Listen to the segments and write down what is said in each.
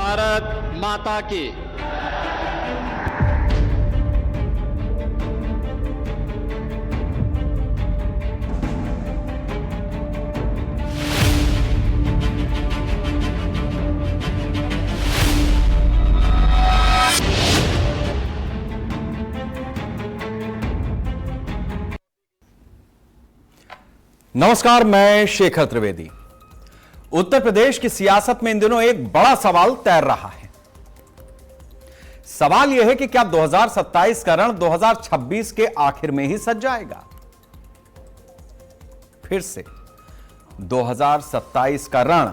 भारत माता की। नमस्कार, मैं शेखर त्रिवेदी। उत्तर प्रदेश की सियासत में इन दिनों एक बड़ा सवाल तैर रहा है। सवाल यह है कि क्या 2027 का रण 2026 के आखिर में ही सज जाएगा? फिर से 2027 का रण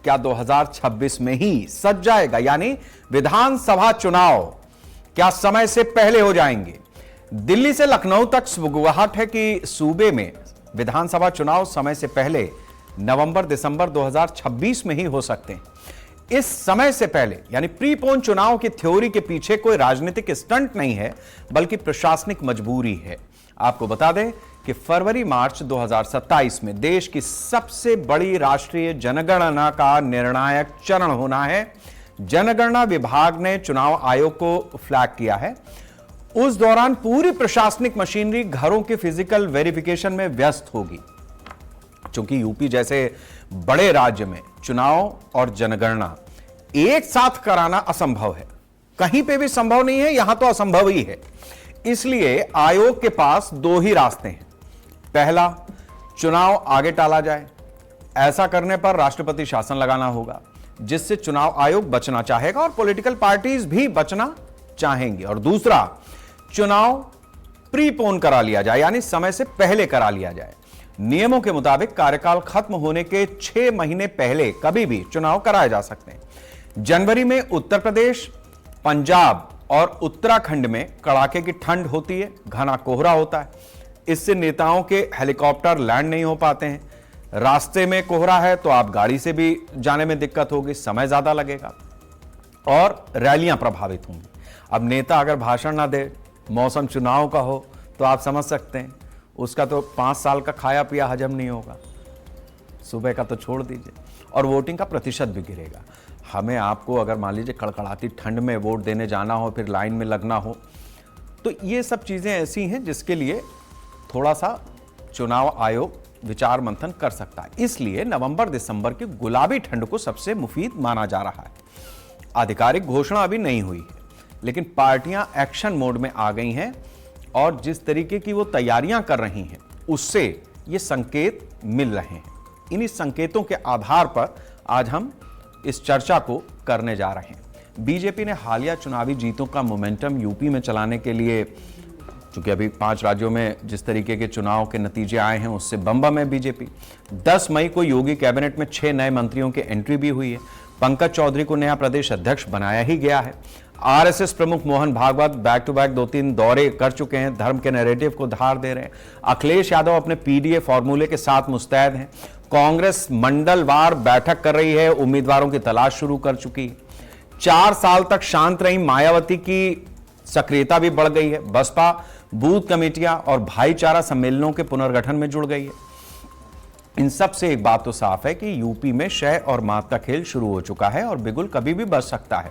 क्या 2026 में ही सज जाएगा? यानी विधानसभा चुनाव क्या समय से पहले हो जाएंगे? दिल्ली से लखनऊ तक सुगबुगाहट है कि सूबे में विधानसभा चुनाव समय से पहले नवंबर दिसंबर 2026 में ही हो सकते हैं। इस समय से पहले यानी प्रीपोन चुनाव की थ्योरी के पीछे कोई राजनीतिक स्टंट नहीं है, बल्कि प्रशासनिक मजबूरी है। आपको बता दें कि फरवरी मार्च 2027 में देश की सबसे बड़ी राष्ट्रीय जनगणना का निर्णायक चरण होना है। जनगणना विभाग ने चुनाव आयोग को फ्लैग किया है। उस दौरान पूरी प्रशासनिक मशीनरी घरों के फिजिकल वेरिफिकेशन में व्यस्त होगी। चूंकि यूपी जैसे बड़े राज्य में चुनाव और जनगणना एक साथ कराना असंभव है, कहीं पे भी संभव नहीं है, यहां तो असंभव ही है। इसलिए आयोग के पास दो ही रास्ते हैं। पहला, चुनाव आगे टाला जाए। ऐसा करने पर राष्ट्रपति शासन लगाना होगा, जिससे चुनाव आयोग बचना चाहेगा और पॉलिटिकल पार्टीज भी बचना चाहेंगी। और दूसरा, चुनाव प्रीपोन करा लिया जाए, यानी समय से पहले करा लिया जाए। नियमों के मुताबिक कार्यकाल खत्म होने के 6 महीने पहले कभी भी चुनाव कराए जा सकते हैं। जनवरी में उत्तर प्रदेश, पंजाब और उत्तराखंड में कड़ाके की ठंड होती है, घना कोहरा होता है। इससे नेताओं के हेलीकॉप्टर लैंड नहीं हो पाते हैं। रास्ते में कोहरा है तो आप गाड़ी से भी जाने में दिक्कत होगी, समय ज्यादा लगेगा और रैलियां प्रभावित होंगी। अब नेता अगर भाषण ना दे, मौसम चुनाव का हो, तो आप समझ सकते हैं उसका तो 5 साल का खाया पिया हजम नहीं होगा, सुबह का तो छोड़ दीजिए, और वोटिंग का प्रतिशत भी गिरेगा। हमें आपको अगर मान लीजिए कड़कड़ाती ठंड में वोट देने जाना हो, फिर लाइन में लगना हो, तो ये सब चीज़ें ऐसी हैं जिसके लिए थोड़ा सा चुनाव आयोग विचार मंथन कर सकता है। इसलिए नवंबर दिसंबर की गुलाबी ठंड को सबसे मुफीद माना जा रहा है। आधिकारिक घोषणा अभी नहीं हुई है, लेकिन पार्टियां एक्शन मोड में आ गई हैं और जिस तरीके की वो तैयारियां कर रही हैं उससे ये संकेत मिल रहे हैं। इन्हीं संकेतों के आधार पर आज हम इस चर्चा को करने जा रहे हैं। बीजेपी ने हालिया चुनावी जीतों का मोमेंटम यूपी में चलाने के लिए, चूंकि अभी 5 राज्यों में जिस तरीके के चुनाव के नतीजे आए हैं उससे बम है बीजेपी। 10 मई को योगी कैबिनेट में 6 नए मंत्रियों की एंट्री भी हुई है। पंकज चौधरी को नया प्रदेश अध्यक्ष बनाया ही गया है। आरएसएस प्रमुख Mohan Bhagwat back to back 2-3 दौरे कर चुके हैं, धर्म के नैरेटिव को धार दे रहे हैं। अखिलेश यादव अपने पीडीए फॉर्मूले के साथ मुस्तैद हैं। कांग्रेस मंडलवार बैठक कर रही है, उम्मीदवारों की तलाश शुरू कर चुकी है। 4 साल तक शांत रही मायावती की सक्रियता भी बढ़ गई है। बसपा बूथ कमेटियां और भाईचारा सम्मेलनों के पुनर्गठन में जुड़ गई है। इन सब से एक बात तो साफ है कि यूपी में शय और मात का खेल शुरू हो चुका है और बिगुल कभी भी बच सकता है।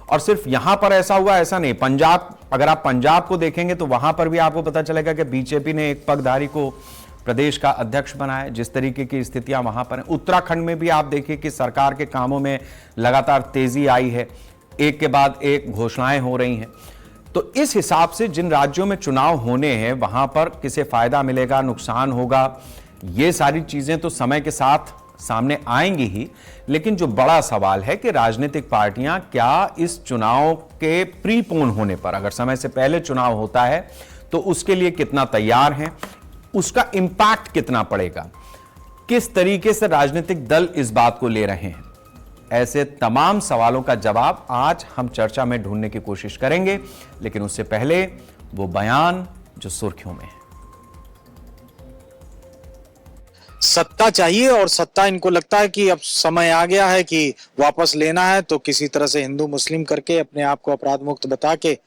और सिर्फ यहां पर ऐसा हुआ ऐसा नहीं, पंजाब, अगर आप पंजाब को देखेंगे तो वहां पर भी आपको पता चलेगा कि बीजेपी ने एक पगधारी को प्रदेश का अध्यक्ष बनाया। जिस तरीके की स्थितियां वहां पर हैं, उत्तराखंड में भी आप देखिए कि सरकार के कामों में लगातार तेजी आई है, एक के बाद एक घोषणाएं हो रही हैं। तो इस हिसाब से जिन राज्यों में चुनाव होने हैं वहां पर किसे फायदा मिलेगा, नुकसान होगा, ये सारी चीजें तो समय के साथ सामने आएंगी ही। लेकिन जो बड़ा सवाल है कि राजनीतिक पार्टियां क्या इस चुनाव के प्रीपोन होने पर, अगर समय से पहले चुनाव होता है तो उसके लिए कितना तैयार हैं, उसका इंपैक्ट कितना पड़ेगा, किस तरीके से राजनीतिक दल इस बात को ले रहे हैं। ऐसे तमाम सवालों का जवाब आज हम चर्चा में ढूंढने की कोशिश करेंगे, लेकिन उससे पहले वो बयान जो सुर्खियों में है। सत्ता चाहिए और सत्ता इनको लगता है कि अब समय आ गया है कि वापस लेना है, तो किसी तरह से हिंदू मुस्लिम करके अपने आप को अपराध मुक्त बता के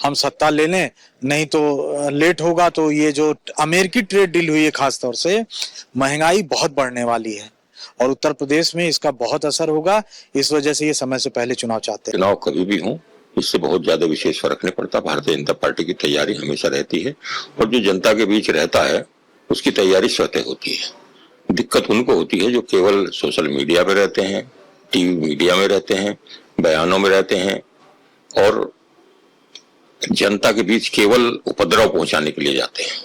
हम सत्ता ले लें, नहीं तो लेट होगा। तो ये जो अमेरिकी ट्रेड डील हुई है, खासतौर से महंगाई बहुत बढ़ने वाली है और उत्तर प्रदेश में इसका बहुत असर होगा। इस वजह से ये समय से पहले चुनाव चाहते हैं। चुनाव कभी भी हो, इससे बहुत ज्यादा विशेष फर्क नहीं पड़ता। भारतीय जनता पार्टी की तैयारी हमेशा रहती है और जो जनता के बीच रहता है उसकी तैयारी स्वतः होती है। दिक्कत उनको होती है जो केवल सोशल मीडिया पे रहते हैं, टीवी मीडिया में रहते हैं, बयानों में रहते हैं और जनता के बीच केवल उपद्रव पहुंचाने के लिए जाते हैं,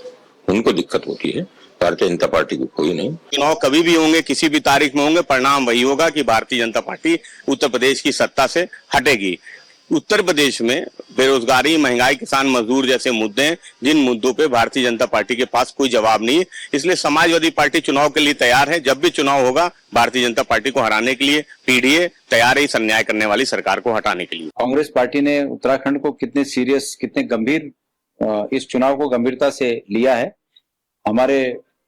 उनको दिक्कत होती है। भारतीय जनता पार्टी को कोई नहीं। चुनाव कभी भी होंगे, किसी भी तारीख में होंगे, परिणाम वही होगा कि भारतीय जनता पार्टी उत्तर प्रदेश की सत्ता से हटेगी। उत्तर प्रदेश में बेरोजगारी, महंगाई, किसान मजदूर जैसे मुद्दे हैं जिन मुद्दों पे भारतीय जनता पार्टी के पास कोई जवाब नहीं है। इसलिए समाजवादी पार्टी चुनाव के लिए तैयार है। जब भी चुनाव होगा भारतीय जनता पार्टी को हराने के लिए पीडीए तैयार है इस अन्याय करने वाली सरकार को हटाने के लिए। कांग्रेस पार्टी ने उत्तराखंड को कितने सीरियस, कितने गंभीर इस चुनाव को गंभीरता से लिया है। हमारे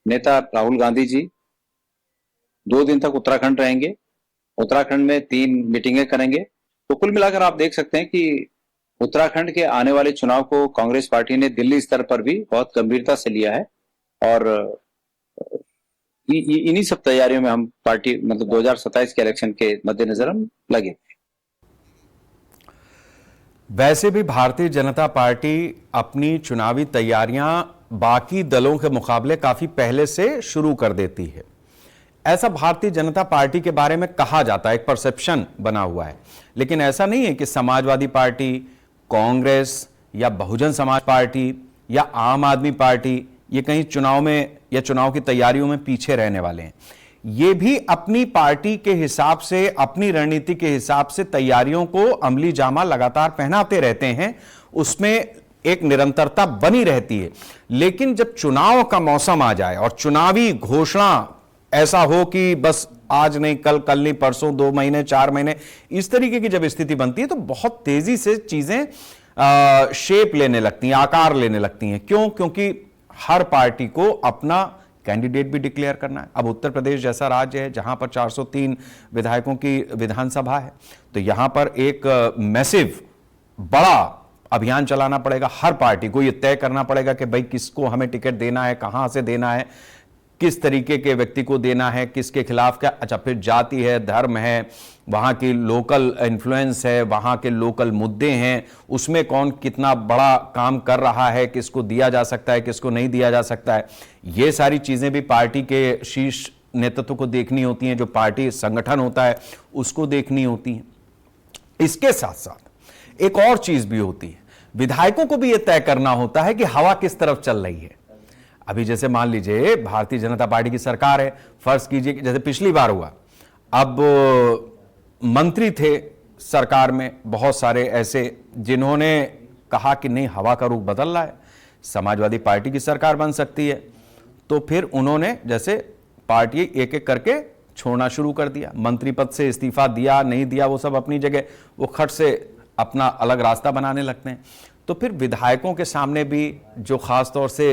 नेता राहुल गांधी जी 2 दिन तक उत्तराखंड रहेंगे, उत्तराखंड में 3 मीटिंगें करेंगे। तो कुल मिलाकर आप देख सकते हैं कि उत्तराखंड के आने वाले चुनाव को कांग्रेस पार्टी ने दिल्ली स्तर पर भी बहुत गंभीरता से लिया है और इन्हीं सब तैयारियों में हम पार्टी 2027 के इलेक्शन के मद्देनजर हम लगे। वैसे भी भारतीय जनता पार्टी अपनी चुनावी तैयारियां बाकी दलों के मुकाबले काफी पहले से शुरू कर देती है। ऐसा भारतीय जनता पार्टी के बारे में कहा जाता है, एक परसेप्शन बना हुआ है। लेकिन ऐसा नहीं है कि समाजवादी पार्टी, कांग्रेस या बहुजन समाज पार्टी या आम आदमी पार्टी ये कहीं चुनाव में या चुनाव की तैयारियों में पीछे रहने वाले हैं। ये भी अपनी पार्टी के हिसाब से, अपनी रणनीति के हिसाब से तैयारियों को अमली जामा लगातार पहनाते रहते हैं, उसमें एक निरंतरता बनी रहती है। लेकिन जब चुनाव का मौसम आ जाए और चुनावी घोषणा ऐसा हो कि बस आज नहीं कल, कल नहीं परसों, 2 महीने 4 महीने, इस तरीके की जब स्थिति बनती है तो बहुत तेजी से चीजें शेप लेने लगती हैं, आकार लेने लगती हैं। क्यों? क्योंकि हर पार्टी को अपना कैंडिडेट भी डिक्लेयर करना है। अब उत्तर प्रदेश जैसा राज्य है जहां पर 403 विधायकों की विधानसभा है, तो यहां पर एक मैसिव बड़ा अभियान चलाना पड़ेगा। हर पार्टी को यह तय करना पड़ेगा कि भाई किसको हमें टिकट देना है, कहां से देना है, किस तरीके के व्यक्ति को देना है, किसके खिलाफ क्या। अच्छा, फिर जाति है, धर्म है, वहां की लोकल इन्फ्लुएंस है, वहां के लोकल मुद्दे हैं, उसमें कौन कितना बड़ा काम कर रहा है, किसको दिया जा सकता है, किसको नहीं दिया जा सकता है। ये सारी चीजें भी पार्टी के शीर्ष नेतृत्व को देखनी होती हैं, जो पार्टी संगठन होता है उसको देखनी होती है। इसके साथ साथ एक और चीज भी होती है, विधायकों को भी यह तय करना होता है कि हवा किस तरफ चल रही है। अभी जैसे मान लीजिए भारतीय जनता पार्टी की सरकार है, फर्ज कीजिए कि जैसे पिछली बार हुआ, अब मंत्री थे सरकार में बहुत सारे ऐसे जिन्होंने कहा कि नहीं हवा का रुख बदल रहा है, समाजवादी पार्टी की सरकार बन सकती है। तो फिर उन्होंने जैसे पार्टी एक एक करके छोड़ना शुरू कर दिया, मंत्री पद से इस्तीफा दिया नहीं दिया वो सब अपनी जगह, वो खट से अपना अलग रास्ता बनाने लगते हैं। तो फिर विधायकों के सामने भी जो खास तौर से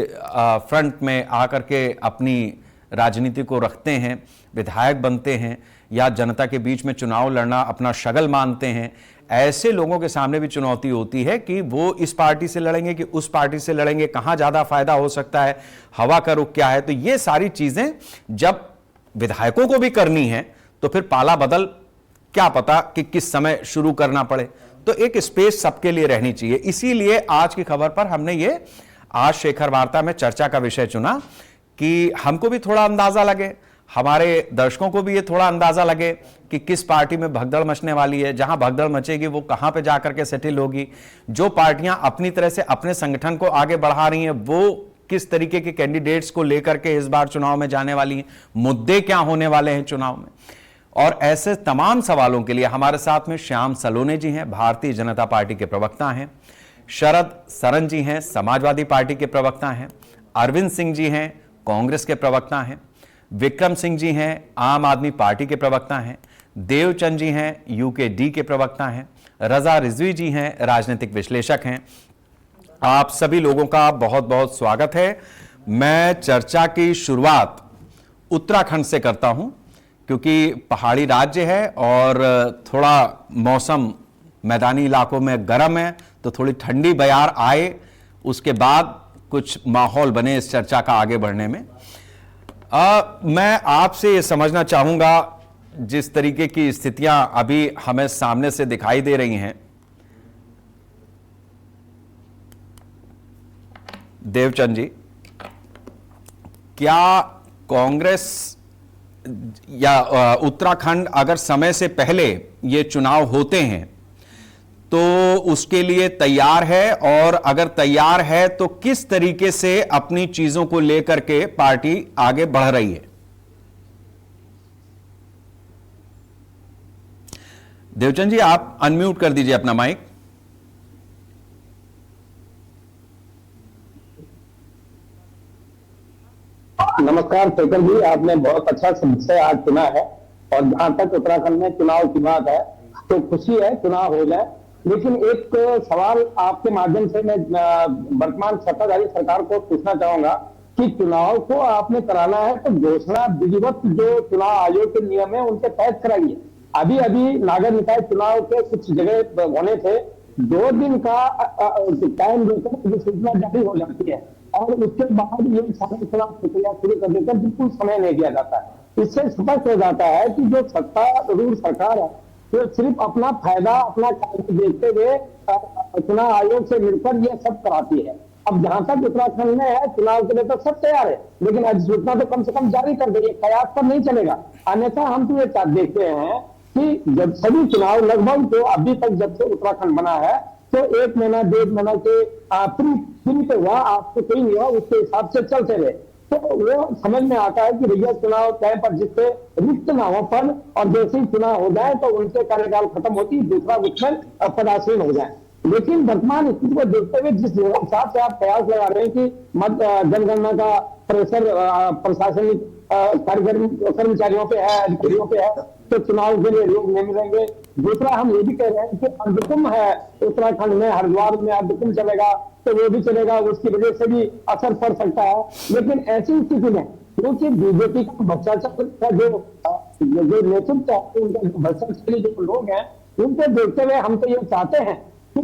फ्रंट में आकर के अपनी राजनीति को रखते हैं, विधायक बनते हैं या जनता के बीच में चुनाव लड़ना अपना शगल मानते हैं, ऐसे लोगों के सामने भी चुनौती होती है कि वो इस पार्टी से लड़ेंगे कि उस पार्टी से लड़ेंगे, कहां ज्यादा फायदा हो सकता है, हवा का रुख क्या है। तो ये सारी चीजें जब विधायकों को भी करनी है तो फिर पाला बदल क्या पता कि किस समय शुरू करना पड़े। तो एक स्पेस सबके लिए रहनी चाहिए। इसीलिए आज की खबर पर हमने ये आज शेखर वार्ता में चर्चा का विषय चुना कि हमको भी थोड़ा अंदाजा लगे, हमारे दर्शकों को भी ये थोड़ा अंदाजा लगे कि किस पार्टी में भगदड़ मचने वाली है। जहां भगदड़ मचेगी वो कहां पे जाकर के सेटल होगी। जो पार्टियां अपनी तरह से अपने संगठन को आगे बढ़ा रही हैं वो किस तरीके के कैंडिडेट्स को लेकर के इस बार चुनाव में जाने वाली हैं, मुद्दे क्या होने वाले हैं चुनाव में। और ऐसे तमाम सवालों के लिए हमारे साथ में श्याम सलोने जी हैं, भारतीय जनता पार्टी के प्रवक्ता हैं, शरद सरन जी हैं, समाजवादी पार्टी के प्रवक्ता हैं, अरविंद सिंह जी हैं, कांग्रेस के प्रवक्ता हैं, विक्रम सिंह जी हैं, आम आदमी पार्टी के प्रवक्ता हैं, देवचंद जी हैं, यूकेडी के प्रवक्ता हैं, रजा रिजवी जी हैं, राजनीतिक विश्लेषक हैं। आप सभी लोगों का बहुत बहुत स्वागत है। मैं चर्चा की शुरुआत उत्तराखंड से करता हूं क्योंकि पहाड़ी राज्य है और थोड़ा मौसम मैदानी इलाकों में गर्म है, तो थोड़ी ठंडी बयार आए उसके बाद कुछ माहौल बने इस चर्चा का आगे बढ़ने में। मैं आपसे ये समझना चाहूंगा, जिस तरीके की स्थितियां अभी हमें सामने से दिखाई दे रही हैं, देवचंद जी, क्या कांग्रेस या उत्तराखंड अगर समय से पहले ये चुनाव होते हैं तो उसके लिए तैयार है, और अगर तैयार है तो किस तरीके से अपनी चीजों को लेकर के पार्टी आगे बढ़ रही है? देवचंद जी, आप अनम्यूट कर दीजिए अपना माइक। नमस्कार शेखर जी, आपने बहुत अच्छा विषय आज चुना है। और जहां तक उत्तराखंड में चुनाव की बात है तो खुशी है, चुनाव हो जाए। लेकिन एक सवाल आपके माध्यम से मैं वर्तमान सत्ताधारी सरकार को पूछना चाहूंगा कि चुनाव को आपने कराना है तो घोषणा विधिवत जो चुनाव आयोग के नियम है उनके तहत कराइए। अभी अभी नागर निकाय चुनाव के कुछ जगह होने थे, 2 दिन का टाइम देकर सूचना जारी हो जाती है और उसके बाद ये सारी चुनाव प्रक्रिया शुरू कर देकर बिल्कुल समय नहीं दिया जाता है। इससे स्पष्ट हो जाता है कि जो सत्तारूढ़ सरकार है तो सिर्फ अपना फायदा, अपना कार्य देखते हुए चुनाव आयोग से मिलकर ये सब कराती है। अब जहां तक उत्तराखंड में है, चुनाव के लिए तो सब तैयार है, लेकिन अधिसूचना तो कम से कम जारी कर देगी, कयास पर नहीं चलेगा। अन्यथा हम तो ये देखते हैं कि जब सभी चुनाव लगभग जो अभी तक जब से उत्तराखंड बना है तो 1 महीना 1.5 महीना के फ्री पे हुआ, आपको कोई नहीं हुआ, उसके हिसाब से चलते रहे। तो वो समझ में आता है कि भैया चुनाव टाइम पर जिससे रिक्त ना हो पद, और जैसे ही चुनाव हो जाए तो उनके कार्यकाल खत्म होती, दूसरा उसमें पदासीन हो जाए। लेकिन वर्तमान स्थिति को देखते हुए जिस हिसाब से आप प्रयास लगा रहे हैं कि जनगणना का प्रेशर प्रशासनिक कर्मचारियों पे है, अधिकारियों पे है, तो चुनाव के लिए लोग नहीं मिलेंगे। दूसरा हम ये भी कह रहे हैं कि अर्धकुंभ है उत्तराखंड में, हरिद्वार में अर्धकुंभ चलेगा तो वो भी चलेगा, उसकी वजह से भी असर पड़ सकता है। लेकिन ऐसी स्थिति में क्योंकि बीजेपी का भ्रष्टाचार का जो नेतृत्व है, उनका भ्रष्टाचारी जो लोग हैं, उनको देखते हुए हम तो ये चाहते हैं कि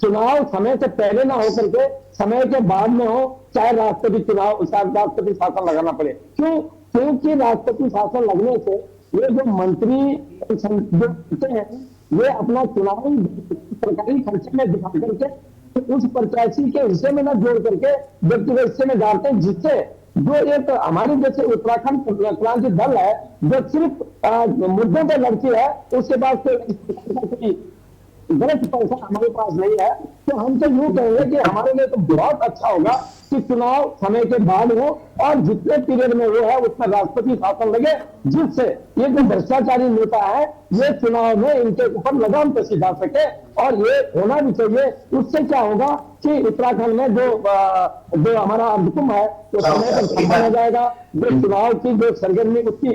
चुनाव समय से पहले ना हो करके समय के बाद में हो, चाहे राष्ट्रपति शासन लगाना पड़े। क्यों? क्योंकि राष्ट्रपति शासन लगने से ये जो मंत्री होते हैं ये अपना चुनावी सरकारी खर्चे में दिखा करके तो उस प्रत्याशी के हिस्से में न जोड़ करके व्यक्तिगत हिस्से में डालते हैं, जिससे जो एक हमारे जैसे उत्तराखंड क्रांति दल है जो सिर्फ मुद्दों पर लड़ती है, उसके बाद कोई गलत पैसा हमारे पास नहीं है। तो हम तो यूं कहेंगे कि हमारे लिए तो बहुत अच्छा होगा कि चुनाव समय के बाद हो और जितने पीरियड में वो है उसमें राष्ट्रपति शासन लगे, जिससे ये जो भ्रष्टाचारी नेता है ये चुनाव में इनके ऊपर लगाम कसी जा सके। और ये होना भी चाहिए। उससे क्या होगा कि उत्तराखंड में जो हमारा अर्धकुंभ है तो समय पर संपन्न हो जाएगा। जो चुनाव की जो सरगर्मी, उसकी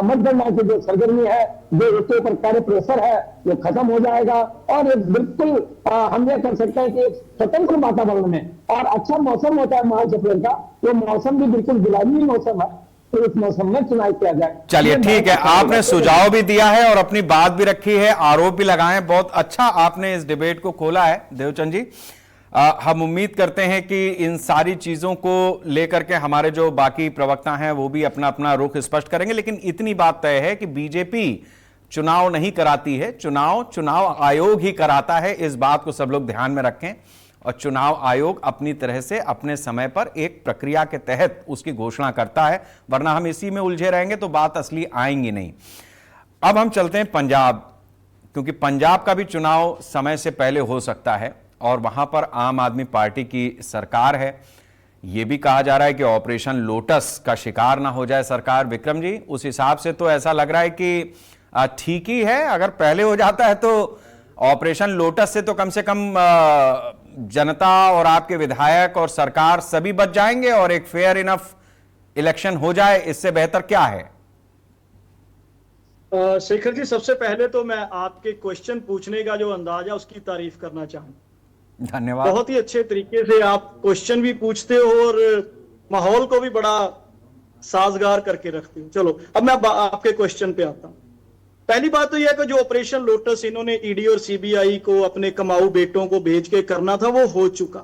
मतगणना की जो सरगर्मी है, जो उसके ऊपर कार्य प्रेशर है, वो खत्म हो जाएगा। और बिल्कुल हम ये कर सकते हैं कि एक स्वतंत्र वातावरण में और अच्छा मौसम होता है मार्च अप्रैल का, वो मौसम भी बिल्कुल गुलाबी मौसम है, तो इस मौसम में चुनाव किया जाए। चलिए ठीक है, आपने सुझाव भी दिया है और अपनी बात भी रखी है, आरोप भी लगाए, बहुत अच्छा आपने इस डिबेट को खोला है देवचंद जी। हम उम्मीद करते हैं कि इन सारी चीजों को लेकर के हमारे जो बाकी प्रवक्ता हैं वो भी अपना अपना रुख स्पष्ट करेंगे। लेकिन इतनी बात तय है कि बीजेपी चुनाव नहीं कराती है, चुनाव आयोग ही कराता है। इस बात को सब लोग ध्यान में रखें। और चुनाव आयोग अपनी तरह से अपने समय पर एक प्रक्रिया के तहत उसकी घोषणा करता है, वरना हम इसी में उलझे रहेंगे तो बात असली आएंगी नहीं। अब हम चलते हैं पंजाब, क्योंकि पंजाब का भी चुनाव समय से पहले हो सकता है और वहां पर आम आदमी पार्टी की सरकार है। यह भी कहा जा रहा है कि ऑपरेशन लोटस का शिकार ना हो जाए सरकार। विक्रम जी, उस हिसाब से तो ऐसा लग रहा है कि ठीक ही है। अगर पहले हो जाता है तो ऑपरेशन लोटस से तो कम जनता और आपके विधायक और सरकार सभी बच जाएंगे और एक फेयर इनफ इलेक्शन हो जाए। इससे बेहतर क्या है? शेखर जी, सबसे पहले तो मैं आपके क्वेश्चन पूछने का जो अंदाज है उसकी तारीफ करना चाहूंगा। धन्यवाद। बहुत ही अच्छे तरीके से आप क्वेश्चन भी पूछते हो और माहौल को भी बड़ा साजगार करके रखते हो। चलो अब मैं आपके क्वेश्चन पे आता हूं। पहली बात तो यह है कि जो ऑपरेशन लोटस इन्होंने ईडी और सीबीआई को अपने कमाऊ बेटों को भेज के करना था वो हो चुका।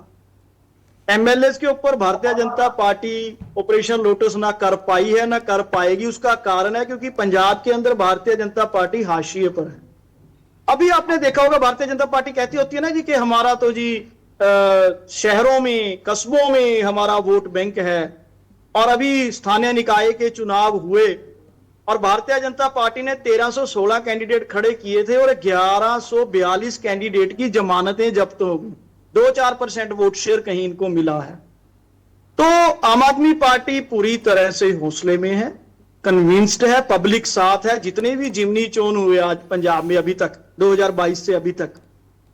एमएलए के ऊपर Bharatiya Janata party operation lotus ना कर पाई है ना कर पाएगी। उसका कारण है क्योंकि पंजाब के अंदर भारतीय जनता पार्टी हाशिए पर है। अभी आपने देखा होगा भारतीय जनता पार्टी कहती होती है ना जी कि हमारा तो जी शहरों में कस्बों में हमारा वोट बैंक है। और अभी स्थानीय निकाय के चुनाव हुए और भारतीय जनता पार्टी ने 1316 कैंडिडेट खड़े किए थे और 1142 कैंडिडेट की जमानतें जब्त हो गई। 2-4% वोट शेयर कहीं इनको मिला है। तो आम आदमी पार्टी पूरी तरह से हौसले में है, कन्विंस्ड है, पब्लिक साथ है। जितने भी जिमनी चोन हुए आज पंजाब में अभी तक 2022 से अभी तक,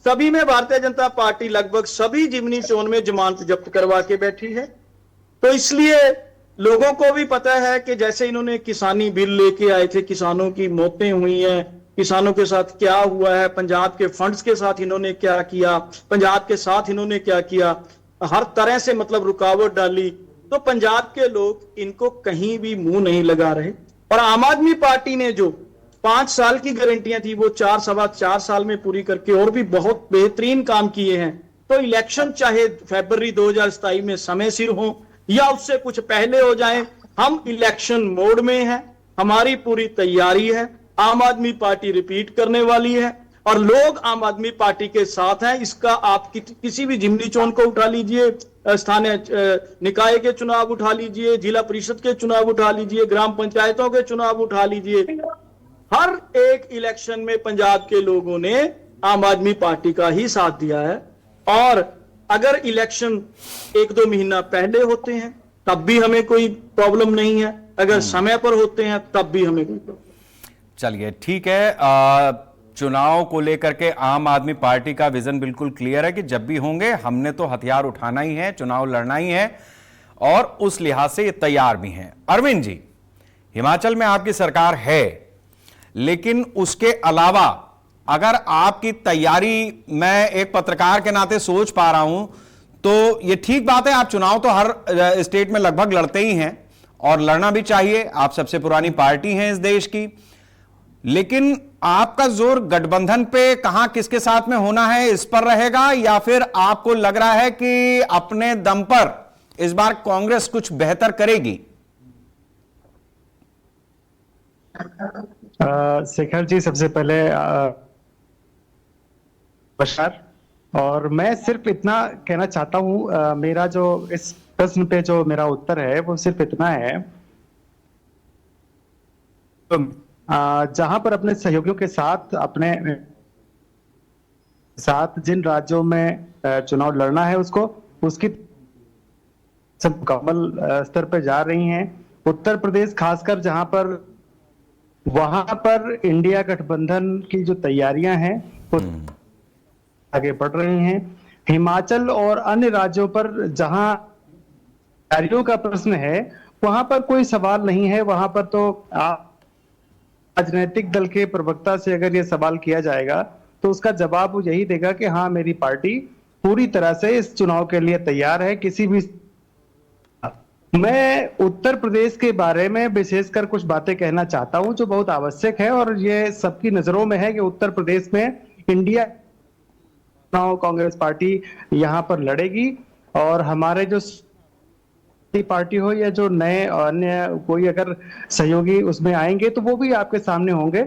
सभी में भारतीय जनता पार्टी लगभग सभी जिमनी चोन में जमानत जब्त करवा के बैठी है। तो इसलिए लोगों को भी पता है कि जैसे इन्होंने किसानी बिल लेके आए थे, किसानों की मौतें हुई हैं, किसानों के साथ क्या हुआ है, पंजाब के फंड्स के साथ इन्होंने क्या किया, पंजाब के साथ इन्होंने क्या किया, हर तरह से मतलब रुकावट डाली। तो पंजाब के लोग इनको कहीं भी मुंह नहीं लगा रहे। और आम आदमी पार्टी ने जो 5 साल की गारंटियां थी वो 4-4 साल में पूरी करके और भी बहुत बेहतरीन काम किए हैं। तो इलेक्शन चाहे फरवरी 2027 में समय सिर हो या उससे कुछ पहले हो जाए, हम इलेक्शन मोड में हैं, हमारी पूरी तैयारी है। आम आदमी पार्टी रिपीट करने वाली है और लोग आम आदमी पार्टी के साथ हैं। इसका आप किसी भी जिमनी चोन को उठा लीजिए, स्थानीय निकाय के चुनाव उठा लीजिए, जिला परिषद के चुनाव उठा लीजिए, ग्राम पंचायतों के चुनाव उठा लीजिए, हर एक इलेक्शन में पंजाब के लोगों ने आम आदमी पार्टी का ही साथ दिया है। और अगर इलेक्शन 1-2 महीना पहले होते हैं तब भी हमें कोई प्रॉब्लम नहीं है, अगर समय पर होते हैं तब भी हमें कोई प्रॉब्लम। चलिए ठीक है, चुनाव को लेकर के आम आदमी पार्टी का विजन बिल्कुल क्लियर है कि जब भी होंगे हमने तो हथियार उठाना ही है, चुनाव लड़ना ही है और उस लिहाज से ये तैयार भी हैं। अरविंद जी, हिमाचल में आपकी सरकार है, लेकिन उसके अलावा अगर आपकी तैयारी, मैं एक पत्रकार के नाते सोच पा रहा हूं, तो ये ठीक बात है, आप चुनाव तो हर स्टेट में लगभग लड़ते ही हैं और लड़ना भी चाहिए, आप सबसे पुरानी पार्टी हैं इस देश की, लेकिन आपका जोर गठबंधन पे कहां किसके साथ में होना है इस पर रहेगा, या फिर आपको लग रहा है कि अपने दम पर इस बार कांग्रेस कुछ बेहतर करेगी? शेखर जी, सबसे पहले नमस्कार। और मैं सिर्फ इतना कहना चाहता हूं, मेरा जो इस प्रश्न पे जो मेरा उत्तर है वो सिर्फ इतना है, जहां पर अपने सहयोगियों के साथ अपने साथ जिन राज्यों में चुनाव लड़ना है उसकी सब मुकम्मल स्तर पर जा रही हैं। उत्तर प्रदेश खासकर जहां पर वहां पर इंडिया गठबंधन की जो तैयारियां हैं वो आगे बढ़ रही हैं। हिमाचल और अन्य राज्यों पर जहां तैयारियों का प्रश्न है वहां पर कोई सवाल नहीं है। वहां पर तो राजनीतिक दल के प्रवक्ता से अगर ये सवाल किया जाएगा तो उसका जवाब वो यही देगा कि हाँ, मेरी पार्टी पूरी तरह से इस चुनाव के लिए तैयार है। किसी भी, मैं उत्तर प्रदेश के बारे में विशेषकर कुछ बातें कहना चाहता हूं जो बहुत आवश्यक है और ये सबकी नजरों में है कि उत्तर प्रदेश में इंडिया चुनाव कांग्रेस पार्टी यहां पर लड़ेगी और हमारे जो पार्टी हो या जो नए अन्य कोई अगर सहयोगी उसमें आएंगे तो वो भी आपके सामने होंगे।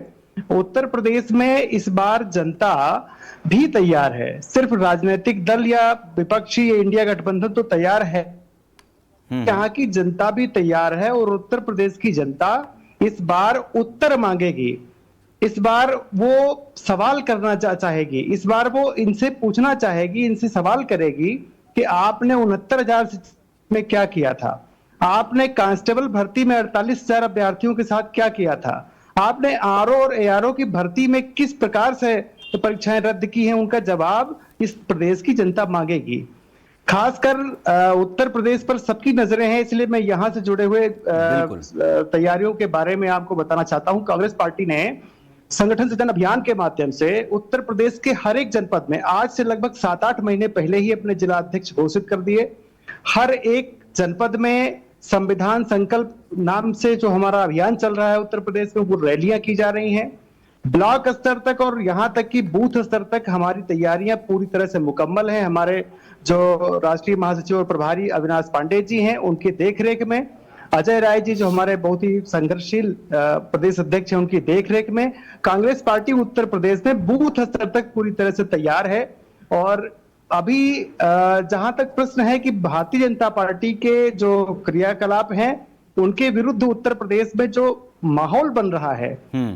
उत्तर प्रदेश में इस बार जनता भी तैयार है, सिर्फ राजनीतिक दल या विपक्षी या इंडिया गठबंधन तो तैयार है, यहाँ की जनता भी तैयार है और उत्तर प्रदेश की जनता इस बार उत्तर मांगेगी। इस बार वो सवाल करना चाहेगी, इस बार वो इनसे पूछना चाहेगी, इनसे सवाल करेगी कि आपने 69,000 में क्या किया था, आपने कांस्टेबल भर्ती में 48,000 अभ्यर्थियों के साथ क्या किया था, आपने आरओ और एआरओ की भर्ती में किस प्रकार से परीक्षाएं रद्द की हैं। उनका जवाब इस प्रदेश की जनता मांगेगी। खासकर उत्तर प्रदेश पर सबकी नजरें हैं, इसलिए मैं यहां से जुड़े हुए तैयारियों के बारे में आपको बताना चाहता हूं। कांग्रेस पार्टी ने संगठन सृजन अभियान के माध्यम से उत्तर प्रदेश के हर एक जनपद में आज से लगभग 7-8 महीने पहले ही अपने जिला अध्यक्ष घोषित कर दिए। हर एक जनपद में संविधान संकल्प नाम से जो हमारा अभियान चल रहा है उत्तर प्रदेश में, वो रैलियां की जा रही हैं। ब्लॉक स्तर तक और यहां तक कि बूथ स्तर तक हमारी तैयारियां पूरी तरह से मुकम्मल हैं। हमारे जो राष्ट्रीय महासचिव और प्रभारी अविनाश पांडे जी हैं, उनकी देखरेख में, अजय राय जी जो हमारे बहुत ही संघर्षशील प्रदेश अध्यक्ष हैं, उनकी देखरेख में कांग्रेस पार्टी उत्तर प्रदेश में बूथ स्तर तक पूरी तरह से तैयार है। और अभी जहां तक प्रश्न है कि भारतीय जनता पार्टी के जो क्रियाकलाप हैं उनके विरुद्ध उत्तर प्रदेश में जो माहौल बन रहा है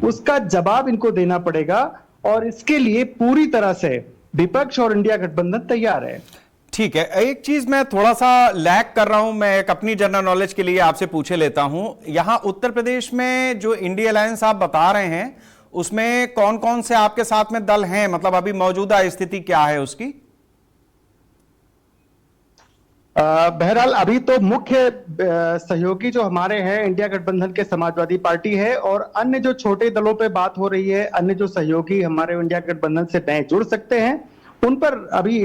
उसका जवाब इनको देना पड़ेगा, और इसके लिए पूरी तरह से विपक्ष और इंडिया गठबंधन तैयार है। ठीक है, एक चीज मैं थोड़ा सा लैग कर रहा हूं, मैं एक अपनी जनरल नॉलेज के लिए आपसे पूछे लेता हूं। यहां उत्तर प्रदेश में जो इंडिया अलायंस आप बता रहे हैं उसमें कौन कौन से आपके साथ में दल हैं, मतलब अभी मौजूदा स्थिति क्या है उसकी? बहरहाल अभी तो मुख्य सहयोगी जो हमारे हैं इंडिया गठबंधन के समाजवादी पार्टी है, और अन्य जो छोटे दलों पे बात हो रही है, अन्य जो सहयोगी हमारे इंडिया गठबंधन से नए जुड़ सकते हैं, उन पर अभी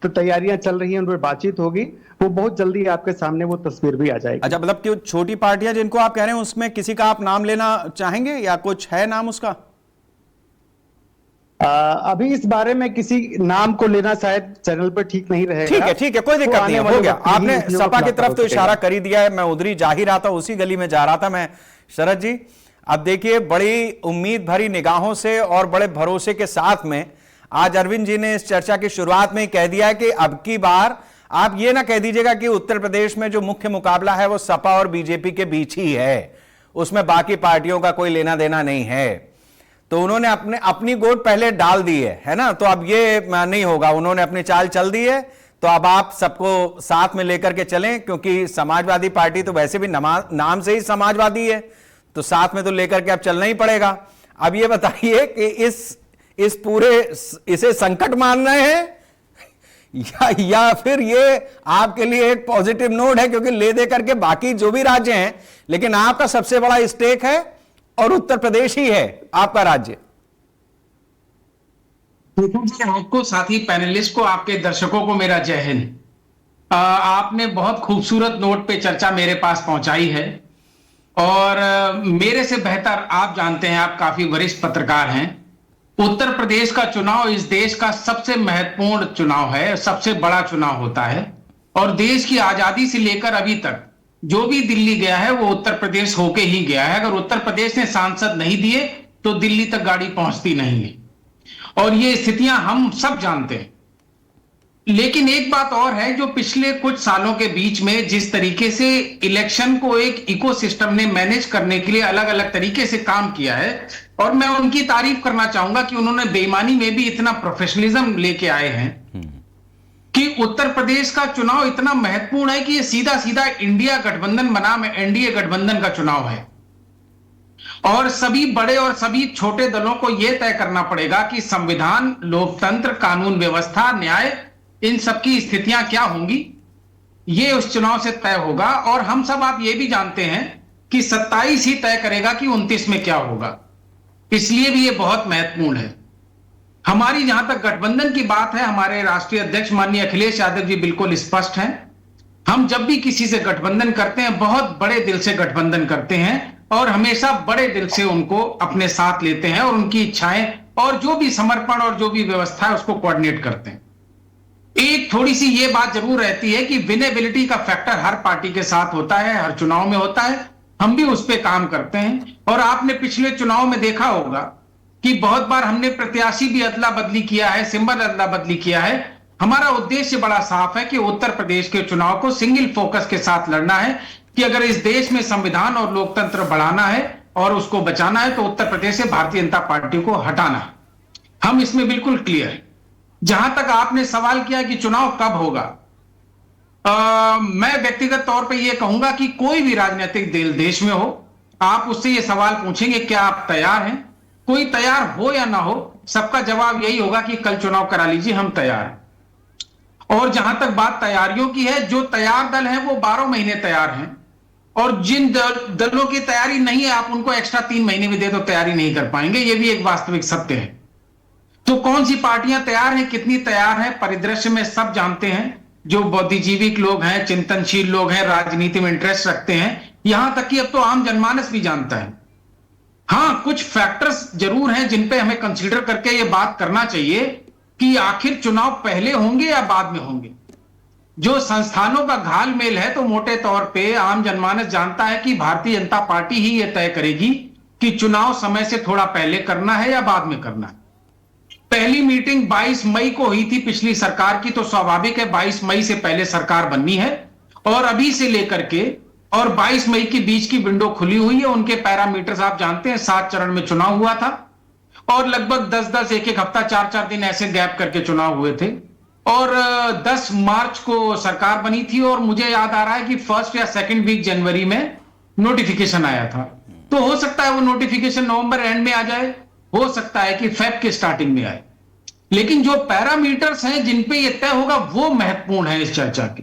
तो तैयारियां चल रही हैं, उन पर बातचीत होगी, वो बहुत जल्दी आपके सामने वो तस्वीर भी आ जाएगी। अच्छा, मतलब कि छोटी पार्टियां जिनको आप कह रहे हैं उसमें किसी का आप नाम लेना चाहेंगे या कुछ है नाम उसका? अभी इस बारे में किसी नाम को लेना शायद चैनल पर ठीक नहीं रहेगा। ठीक है, कोई दिक्कत नहीं है, हो गया। आपने सपा की तरफ तो इशारा कर ही दिया है, मैं उधर ही जा ही रहा था, उसी गली में जा रहा था मैं। शरद जी, अब देखिए, बड़ी उम्मीद भरी निगाहों से और बड़े भरोसे के साथ में आज अरविंद जी ने इस चर्चा की शुरुआत में ही कह दिया है कि अब की बार आप ये ना कह दीजिएगा कि उत्तर प्रदेश में जो मुख्य मुकाबला है वो सपा और बीजेपी के बीच ही है, उसमें बाकी पार्टियों का कोई लेना देना नहीं है। तो उन्होंने अपनी गोट पहले डाल दी है ना, तो अब ये नहीं होगा, उन्होंने अपनी चाल चल दी है, तो अब आप सबको साथ में लेकर के चलें, क्योंकि समाजवादी पार्टी तो वैसे भी नाम से ही समाजवादी है, तो साथ में तो लेकर के अब चलना ही पड़ेगा। अब ये बताइए कि इस पूरे इसे संकट मान रहे हैं या फिर ये आपके लिए एक पॉजिटिव नोट है, क्योंकि ले दे करके बाकी जो भी राज्य हैं, लेकिन आपका सबसे बड़ा स्टेक है और उत्तर प्रदेश ही है आपका राज्य। आपको, साथी पैनलिस्ट को, आपके दर्शकों को मेरा जय हिंद। आपने बहुत खूबसूरत नोट पे चर्चा मेरे पास पहुंचाई है, और मेरे से बेहतर आप जानते हैं, आप काफी वरिष्ठ पत्रकार हैं, उत्तर प्रदेश का चुनाव इस देश का सबसे महत्वपूर्ण चुनाव है, सबसे बड़ा चुनाव होता है, और देश की आजादी से लेकर अभी तक जो भी दिल्ली गया है वो उत्तर प्रदेश होके ही गया है। अगर उत्तर प्रदेश ने सांसद नहीं दिए तो दिल्ली तक गाड़ी पहुंचती नहीं है, और ये स्थितियां हम सब जानते हैं। लेकिन एक बात और है, जो पिछले कुछ सालों के बीच में जिस तरीके से इलेक्शन को एक इकोसिस्टम ने मैनेज करने के लिए अलग अलग तरीके से काम किया है, और मैं उनकी तारीफ करना चाहूंगा कि उन्होंने बेईमानी में भी इतना प्रोफेशनलिज्म लेके आए हैं कि उत्तर प्रदेश का चुनाव इतना महत्वपूर्ण है कि ये सीधा सीधा इंडिया गठबंधन बनाम एनडीए गठबंधन का चुनाव है, और सभी बड़े और सभी छोटे दलों को यह तय करना पड़ेगा कि संविधान, लोकतंत्र, कानून व्यवस्था, न्याय, इन सबकी स्थितियां क्या होंगी, ये उस चुनाव से तय होगा। और हम सब, आप ये भी जानते हैं कि 27 ही तय करेगा कि 29 में क्या होगा, इसलिए भी ये बहुत महत्वपूर्ण है। हमारी जहां तक गठबंधन की बात है, हमारे राष्ट्रीय अध्यक्ष माननीय अखिलेश यादव जी बिल्कुल स्पष्ट हैं। हम जब भी किसी से गठबंधन करते हैं, बहुत बड़े दिल से गठबंधन करते हैं, और हमेशा बड़े दिल से उनको अपने साथ लेते हैं, और उनकी इच्छाएं और जो भी समर्पण और जो भी व्यवस्था है उसको कोऑर्डिनेट करते हैं। एक थोड़ी सी ये बात जरूर रहती है कि विनेबिलिटी का फैक्टर हर पार्टी के साथ होता है, हर चुनाव में होता है, हम भी उस पर काम करते हैं। और आपने पिछले चुनाव में देखा होगा कि बहुत बार हमने प्रत्याशी भी अदला बदली किया है, सिंबल अदला बदली किया है। हमारा उद्देश्य बड़ा साफ है कि उत्तर प्रदेश के चुनाव को सिंगल फोकस के साथ लड़ना है, कि अगर इस देश में संविधान और लोकतंत्र बढ़ाना है और उसको बचाना है तो उत्तर प्रदेश से भारतीय जनता पार्टी को हटाना है। हम इसमें बिल्कुल क्लियर है। जहां तक आपने सवाल किया कि चुनाव कब होगा, मैं व्यक्तिगत तौर पे ये कहूंगा कि कोई भी राजनीतिक दल देश में हो, आप उससे ये सवाल पूछेंगे क्या आप तैयार हैं, कोई तैयार हो या ना हो, सबका जवाब यही होगा कि कल चुनाव करा लीजिए, हम तैयार हैं। और जहां तक बात तैयारियों की है, जो तैयार दल हैं वो 12 महीने तैयार हैं, और जिन दलों की तैयारी नहीं है आप उनको एक्स्ट्रा 3 महीने भी दे तो तैयारी नहीं कर पाएंगे, ये भी एक वास्तविक सत्य है। तो कौन सी पार्टियां तैयार हैं, कितनी तैयार हैं, परिदृश्य में सब जानते हैं। जो बुद्धिजीवी लोग हैं, चिंतनशील लोग हैं, राजनीति में इंटरेस्ट रखते हैं, यहां तक कि अब तो आम जनमानस भी जानता है। हाँ, कुछ फैक्टर्स जरूर हैं जिन पे हमें कंसीडर करके ये बात करना चाहिए कि आखिर चुनाव पहले होंगे या बाद में होंगे। जो संस्थानों का घालमेल है, तो मोटे तौर पे आम जनमानस जानता है कि भारतीय जनता पार्टी ही यह तय करेगी कि चुनाव समय से थोड़ा पहले करना है या बाद में करना है। पहली मीटिंग 22 मई को हुई थी पिछली सरकार की, तो स्वाभाविक है 22 मई से पहले सरकार बननी है, और अभी से लेकर के और 22 मई के बीच की विंडो खुली हुई है। उनके पैरामीटर्स आप जानते हैं, 7 चरण में चुनाव हुआ था और लगभग 10-10, एक हफ्ता, 4-4 दिन ऐसे गैप करके चुनाव हुए थे, और 10 मार्च को सरकार बनी थी, और मुझे याद आ रहा है कि फर्स्ट या सेकंड वीक जनवरी में नोटिफिकेशन आया था। तो हो सकता है वो नोटिफिकेशन नवंबर एंड में आ जाए, हो सकता है कि फेब के स्टार्टिंग में आए, लेकिन जो पैरामीटर्स हैं जिन पे ये तय होगा वो महत्वपूर्ण है इस चर्चा के।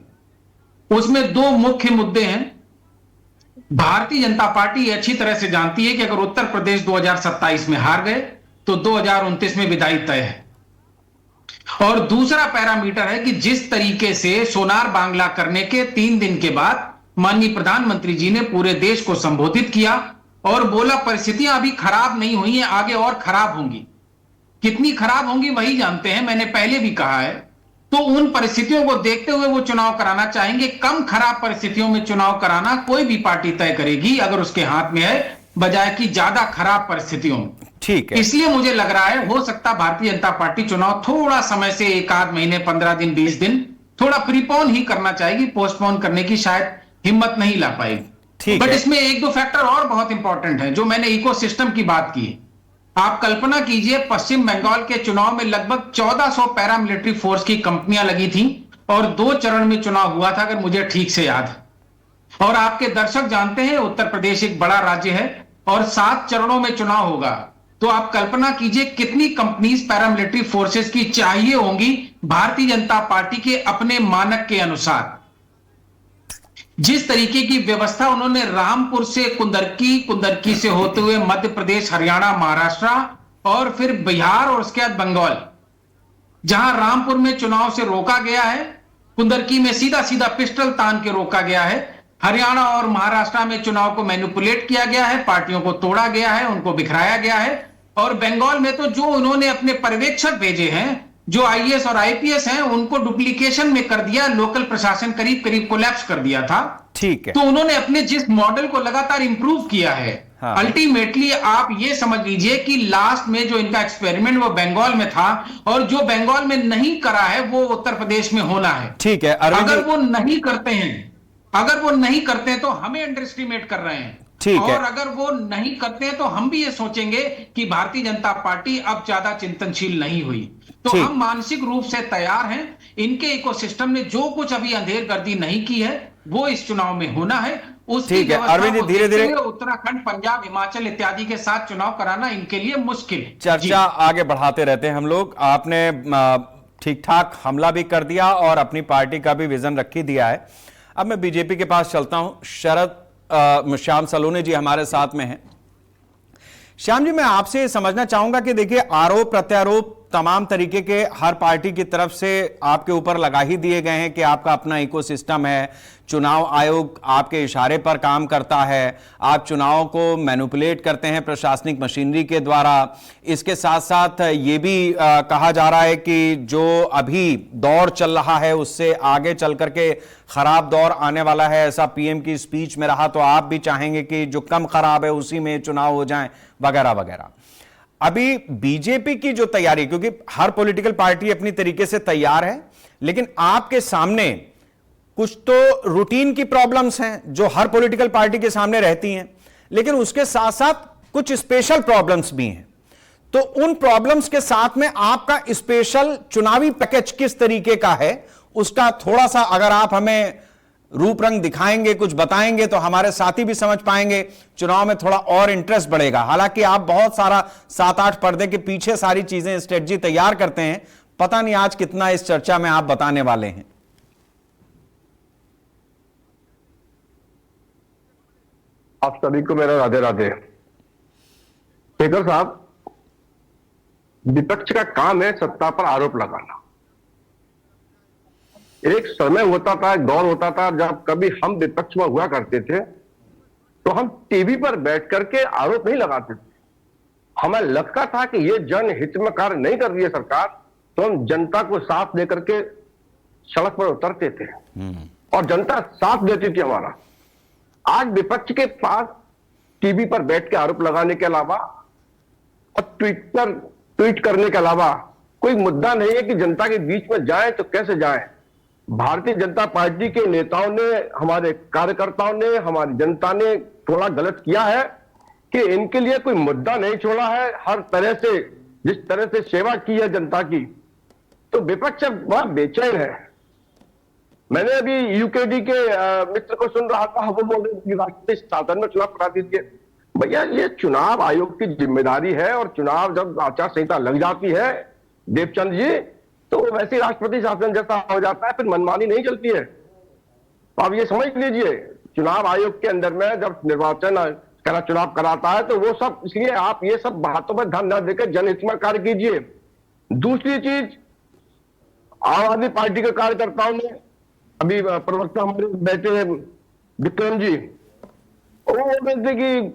उसमें 2 मुख्य मुद्दे हैं। भारतीय जनता पार्टी अच्छी तरह से जानती है कि अगर उत्तर प्रदेश 2027 में हार गए तो 2029 में विदाई तय है। और दूसरा पैरामीटर है कि जिस तरीके से सोनार बांग्ला करने के 3 दिन के बाद माननीय प्रधानमंत्री जी ने पूरे देश को संबोधित किया और बोला परिस्थितियां अभी खराब नहीं हुई हैं, आगे और खराब होंगी। कितनी खराब होंगी वही जानते हैं, मैंने पहले भी कहा है। तो उन परिस्थितियों को देखते हुए वो चुनाव कराना चाहेंगे। कम खराब परिस्थितियों में चुनाव कराना कोई भी पार्टी तय करेगी अगर उसके हाथ में है, बजाय कि ज्यादा खराब परिस्थितियों में। ठीक है, इसलिए मुझे लग रहा है हो सकता भारतीय जनता पार्टी चुनाव थोड़ा समय से 1-8 महीने, 15 दिन, 20 दिन थोड़ा प्रीपोन ही करना चाहेगी, पोस्टपोन करने की शायद हिम्मत नहीं ला पाएगी। ठीक बट है। इसमें 1-2 फैक्टर और बहुत इंपॉर्टेंट है। जो मैंने इकोसिस्टम की बात की, आप कल्पना कीजिए पश्चिम बंगाल के चुनाव में लगभग 1400 पैरामिलिट्री फोर्स की कंपनियां लगी थी और 2 चरण में चुनाव हुआ था, अगर मुझे ठीक से याद है। और आपके दर्शक जानते हैं उत्तर प्रदेश एक बड़ा राज्य है और 7 चरणों में चुनाव होगा, तो आप कल्पना कीजिए कितनी कंपनीज पैरामिलिट्री फोर्सेस की चाहिए होंगी भारतीय जनता पार्टी के अपने मानक के अनुसार। जिस तरीके की व्यवस्था उन्होंने रामपुर से कुंदरकी से होते हुए मध्य प्रदेश, हरियाणा, महाराष्ट्र और फिर बिहार और उसके बाद बंगाल, जहां रामपुर में चुनाव से रोका गया है, कुंदरकी में सीधा सीधा पिस्टल तान के रोका गया है, हरियाणा और महाराष्ट्र में चुनाव को मैनिपुलेट किया गया है, पार्टियों को तोड़ा गया है, उनको बिखराया गया है, और बंगाल में तो जो उन्होंने अपने पर्यवेक्षक भेजे हैं, जो आईएएस और आईपीएस हैं, उनको डुप्लीकेशन में कर दिया, लोकल प्रशासन करीब करीब कोलैप्स कर दिया था। ठीक है, तो उन्होंने अपने जिस मॉडल को लगातार इंप्रूव किया है, हाँ। अल्टीमेटली आप ये समझ लीजिए कि लास्ट में जो इनका एक्सपेरिमेंट वो बंगाल में था, और जो बंगाल में नहीं करा है वो उत्तर प्रदेश में होना है। ठीक है। अगर वो नहीं करते हैं तो हमें अंडर एस्टिमेट कर रहे हैं। ठीक है। और अगर वो नहीं करते हैं तो हम भी ये सोचेंगे कि भारतीय जनता पार्टी अब ज्यादा चिंतनशील नहीं हुई। तो ठीक। हम मानसिक रूप से तैयार हैं। इनके इकोसिस्टम ने जो कुछ अभी अंधेरगर्दी नहीं की है वो इस चुनाव में होना है। उसकी ठीक है, व्यवस्था अरविंद जी, को धीरे देखते धीरे हुए उत्तराखंड, पंजाब, हिमाचल इत्यादि के साथ चुनाव कराना इनके लिए मुश्किल है। चर्चा आगे बढ़ाते रहते हैं हम लोग। आपने ठीक ठाक हमला भी कर दिया और अपनी पार्टी का भी विजन रख ही दिया है। अब मैं बीजेपी के पास चलता हूं। श्याम सलोने जी हमारे साथ में हैं। श्याम जी, मैं आपसे समझना चाहूंगा कि देखिए, आरोप प्रत्यारोप तमाम तरीके के हर पार्टी की तरफ से आपके ऊपर लगा ही दिए गए हैं कि आपका अपना इकोसिस्टम है, चुनाव आयोग आपके इशारे पर काम करता है, आप चुनाव को मैनिपुलेट करते हैं प्रशासनिक मशीनरी के द्वारा। इसके साथ साथ ये भी कहा जा रहा है कि जो अभी दौर चल रहा है उससे आगे चल करके खराब दौर आने वाला है, ऐसा पीएम की स्पीच में रहा, तो आप भी चाहेंगे कि जो कम खराब है उसी में चुनाव हो जाए, वगैरह वगैरह। अभी बीजेपी की जो तैयारी, क्योंकि हर पॉलिटिकल पार्टी अपनी तरीके से तैयार है, लेकिन आपके सामने कुछ तो रूटीन की प्रॉब्लम्स हैं जो हर पॉलिटिकल पार्टी के सामने रहती हैं, लेकिन उसके साथ साथ कुछ स्पेशल प्रॉब्लम्स भी हैं। तो उन प्रॉब्लम्स के साथ में आपका स्पेशल चुनावी पैकेज किस तरीके का है, उसका थोड़ा सा अगर आप हमें रूप रंग दिखाएंगे, कुछ बताएंगे, तो हमारे साथी भी समझ पाएंगे, चुनाव में थोड़ा और इंटरेस्ट बढ़ेगा। हालांकि आप बहुत सारा 7-8 पर्दे के पीछे सारी चीजें, स्ट्रेटजी तैयार करते हैं, पता नहीं आज कितना इस चर्चा में आप बताने वाले हैं। आप सभी को मेरा राधे राधे। शेखर साहब, विपक्ष का काम है सत्ता पर आरोप लगाना। एक समय होता था, एक दौर होता था जब कभी हम विपक्ष में हुआ करते थे तो हम टीवी पर बैठ करके आरोप नहीं लगाते थे, हमें लगता था कि ये जनहित में कार्य नहीं कर रही है सरकार, तो हम जनता को साथ लेकर के सड़क पर उतरते थे और जनता साथ देती थी हमारा। आज विपक्ष के पास टीवी पर बैठ के आरोप लगाने के अलावा और ट्वीट करने के अलावा कोई मुद्दा नहीं है कि जनता के बीच में जाए तो कैसे जाए। भारतीय जनता पार्टी के नेताओं ने, हमारे कार्यकर्ताओं ने, हमारी जनता ने थोड़ा गलत किया है कि इनके लिए कोई मुद्दा नहीं छोड़ा है। हर तरह से, जिस तरह से सेवा की है जनता की, तो विपक्ष बड़ा बेचैन है। मैंने अभी यूकेडी के मित्र को सुन रहा था, वो बोल रहे राष्ट्रीय शासन में चुनाव करा दीजिए। भैया, ये चुनाव आयोग की जिम्मेदारी है और चुनाव जब आचार संहिता लग जाती है देवचंद जी, तो वैसे राष्ट्रपति शासन जैसा हो जाता है, फिर मनमानी नहीं चलती है। तो आप ये समझ लीजिए, चुनाव आयोग के अंदर में जब निर्वाचन चुनाव कराता है तो वो सब, इसलिए आप ये सब बातों पर ध्यान न देकर जनहित में कार्य कीजिए। दूसरी चीज, आम आदमी पार्टी के कार्यकर्ताओं ने, अभी प्रवक्ता हमारे बैठे हैं विक्रम जी, वो बोल रहे थे कि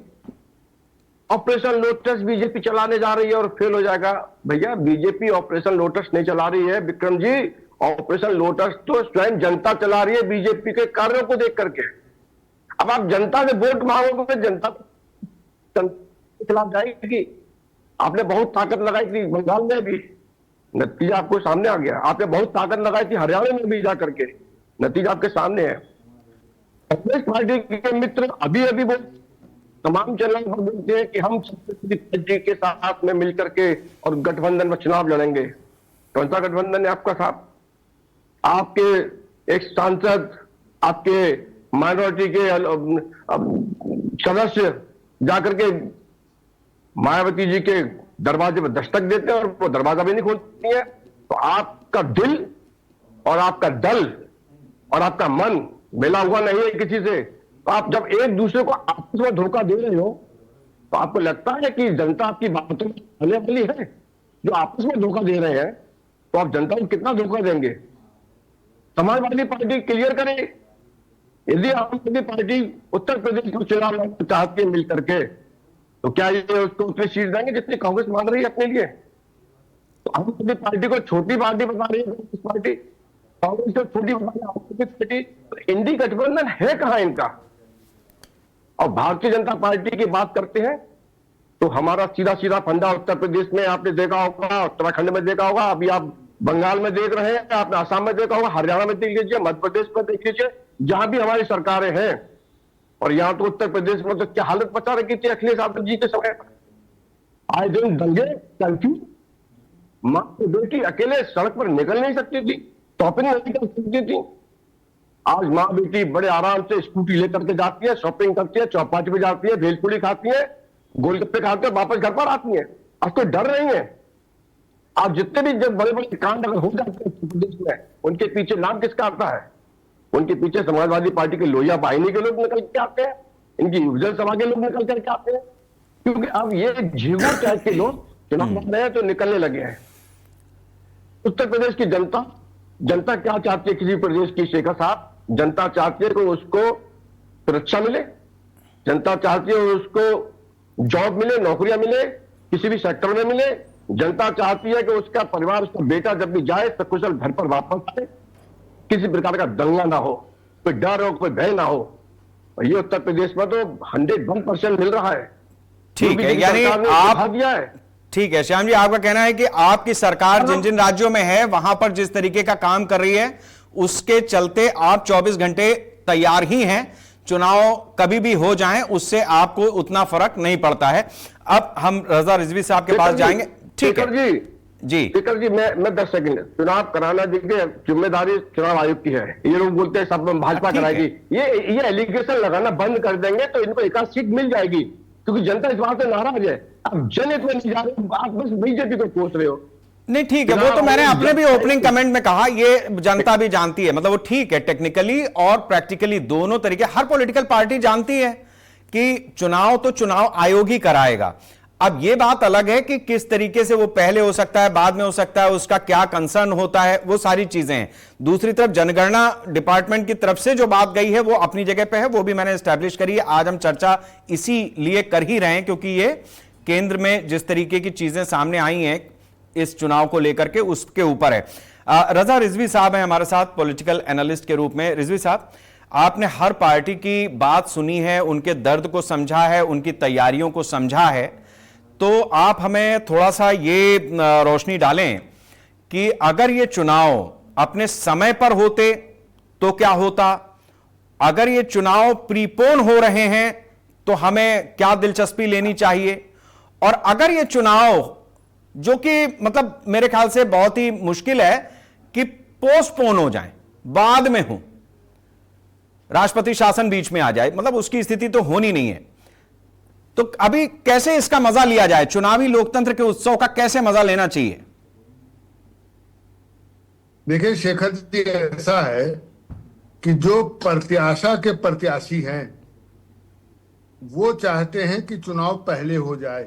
ऑपरेशन लोटस बीजेपी चलाने जा रही है और फेल हो जाएगा। भैया, बीजेपी ऑपरेशन लोटस नहीं चला रही है विक्रम जी, ऑपरेशन लोटस तो स्वयं जनता चला रही है बीजेपी के कार्यों को देख करके। अब आप जनता से वोट मांगोगे, जनता के खिलाफ जाएगी। आपने बहुत ताकत लगाई थी बंगाल में भी, नतीजा आपको सामने आ गया। आपने बहुत ताकत लगाई थी हरियाणा में भी जा करके, नतीजा आपके सामने है। कांग्रेस पार्टी के मित्र अभी अभी वो तमाम चैनल पर बोलते हैं कि हम समाजवादी पार्टी के साथ में मिलकर के और गठबंधन में चुनाव लड़ेंगे। कौन सा गठबंधन है आपका साहब? आपके एक सांसद, आपके माइनॉरिटी के सदस्य जाकर के मायावती जी के दरवाजे पर दस्तक देते हैं और वो दरवाजा भी नहीं खोलती है। तो आपका दिल और आपका दल और आपका मन मिला हुआ नहीं है किसी से। तो आप जब एक दूसरे को आपस में धोखा दे रहे हो, तो आपको लगता है कि जनता आपकी बातों में आने वाली है? जो आपस में धोखा दे रहे हैं, तो आप जनता को कितना धोखा देंगे? समाजवादी पार्टी क्लियर करे, यदि आम आदमी पार्टी उत्तर प्रदेश में चुनाव लड़ना चाहती है मिल करके, तो क्या ये उसको उतनी सीट देंगे जितनी कांग्रेस मांग रही है अपने लिए? तो आम आदमी पार्टी को छोटी पार्टी बता रही है कांग्रेस पार्टी, कांग्रेस को छोटी बता रही है आम आदमी पार्टी। तो इंडी गठबंधन है कहां इनका? और भारतीय जनता पार्टी की बात करते हैं तो हमारा सीधा सीधा फंडा उत्तर प्रदेश में आपने देखा होगा, उत्तराखंड में देखा होगा, अभी आप बंगाल में देख रहे हैं, आपने आसाम में देखा होगा, हरियाणा में देख लीजिए, मध्य प्रदेश में देख लीजिए, जहां भी हमारी सरकारें हैं। और यहां तो उत्तर प्रदेश में तो क्या हालत बचा रखी थी अखिलेश यादव जी के समय पर। आए दिन दंगे, कर्फ्यू, मां की बेटी अकेले सड़क पर निकल नहीं सकती थी, शॉपिंग नहीं कर सकती थी। आज माँ बेटी बड़े आराम से स्कूटी लेकर के जाती है, शॉपिंग करती है, चौपाटी पे जाती है, भेलपुरी खाती है, गोलगप्पे खाते हैं, वापस घर पर आती है। अब तो डर नहीं है। आप जितने भी जब बड़े बड़े कांड अगर हो जाते हैं उत्तर प्रदेश में, उनके पीछे नाम किसका आता है? उनके पीछे समाजवादी पार्टी के लोहिया वाहिनी के लोग निकल के आते हैं, इनकी युवजन सभा के लोग निकल करके आते हैं, क्योंकि अब ये झींगुर टाइप के लोग चुनाव लड़ रहे हैं तो निकलने लगे हैं। उत्तर प्रदेश की जनता क्या चाहती है? किसी प्रदेश की शेखर साहब, जनता चाहती है कि उसको सुरक्षा मिले, जनता चाहती है उसको जॉब मिले, नौकरियां मिले, किसी भी सेक्टर में मिले। जनता चाहती है कि उसका परिवार, उसका बेटा जब भी जाए सकुशल घर पर वापस आए, किसी प्रकार का दंगा ना हो, कोई डर हो, कोई भय ना हो। और ये उत्तर प्रदेश में तो 101% मिल रहा है। ठीक है, यानी आप दिया है। ठीक है श्याम जी, आपका कहना है कि आपकी सरकार जिन जिन राज्यों में है वहां पर जिस तरीके का काम कर रही है उसके चलते आप 24 घंटे तैयार ही हैं, चुनाव कभी भी हो जाएं उससे आपको उतना फर्क नहीं पड़ता है। अब हम रजा रिजवी साहब के पास जाएंगे। ठीक है जी शेखर जी, मैं 10 सेकंड, चुनाव कराना देखिए जिम्मेदारी चुनाव आयोग की है। ये लोग बोलते हैं सब भाजपा कराएगी, ये एलिगेशन लगाना बंद कर देंगे तो इनको एक आध सीट मिल जाएगी, क्योंकि जनता इस बात से नाराज है। अब जनहित में नहीं जा रहे, आप बस बीजेपी को कोस रहे हो। नहीं ठीक है, वो तो मैंने अपने भी ओपनिंग कमेंट में कहा, ये जनता भी जानती है, मतलब वो ठीक है, टेक्निकली और प्रैक्टिकली दोनों तरीके हर पॉलिटिकल पार्टी जानती है कि चुनाव तो चुनाव आयोग ही कराएगा। अब ये बात अलग है कि किस तरीके से वो पहले हो सकता है, बाद में हो सकता है, उसका क्या कंसर्न होता है, वो सारी चीजें हैं। दूसरी तरफ जनगणना डिपार्टमेंट की तरफ से जो बात गई है वो अपनी जगह पे है, वो भी मैंने एस्टैब्लिश करी है। आज हम चर्चा इसीलिए कर ही रहे हैं क्योंकि ये केंद्र में जिस तरीके की चीजें सामने आई हैं इस चुनाव को लेकर के, उसके ऊपर है। रजा रिजवी साहब हैं हमारे साथ पॉलिटिकल एनालिस्ट के रूप में। रिजवी साहब, आपने हर पार्टी की बात सुनी है, उनके दर्द को समझा है, उनकी तैयारियों को समझा है, तो आप हमें थोड़ा सा ये रोशनी डालें कि अगर ये चुनाव अपने समय पर होते तो क्या होता, अगर ये चुनाव प्रीपोन हो रहे हैं तो हमें क्या दिलचस्पी लेनी चाहिए, और अगर ये चुनाव जो कि मतलब मेरे ख्याल से बहुत ही मुश्किल है कि पोस्टपोन हो जाए, बाद में हो, राष्ट्रपति शासन बीच में आ जाए, मतलब उसकी स्थिति तो होनी नहीं है, तो अभी कैसे इसका मजा लिया जाए, चुनावी लोकतंत्र के उत्सव का कैसे मजा लेना चाहिए? देखिए शेखर जी, ऐसा है कि जो प्रत्याशा के प्रत्याशी हैं वो चाहते हैं कि चुनाव पहले हो जाए,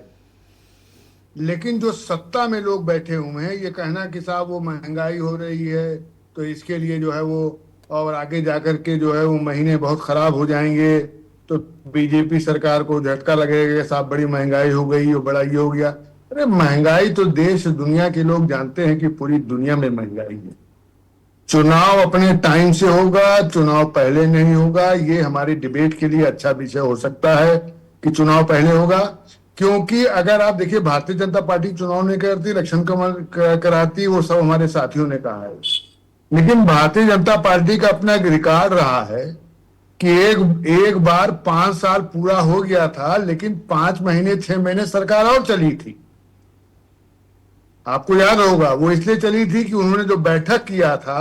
लेकिन जो सत्ता में लोग बैठे हुए हैं ये कहना कि साहब वो महंगाई हो रही है तो इसके लिए जो है वो, और आगे जाकर के जो है वो महीने बहुत खराब हो जाएंगे, तो बीजेपी सरकार को झटका लगेगा, साहब बड़ी महंगाई हो गई, वो बड़ा ये हो गया। अरे महंगाई तो देश दुनिया के लोग जानते हैं कि पूरी दुनिया में महंगाई है। चुनाव अपने टाइम से होगा, चुनाव पहले नहीं होगा, ये हमारी डिबेट के लिए अच्छा विषय हो सकता है कि चुनाव पहले होगा, क्योंकि अगर आप देखिए भारतीय जनता पार्टी चुनाव नहीं करती, इलेक्शन कराती, वो सब हमारे साथियों ने कहा है, लेकिन भारतीय जनता पार्टी का अपना एक रिकॉर्ड रहा है कि एक बार 5 साल पूरा हो गया था, लेकिन 5 महीने 6 महीने सरकार और चली थी। आपको याद होगा वो इसलिए चली थी कि उन्होंने जो बैठक किया था,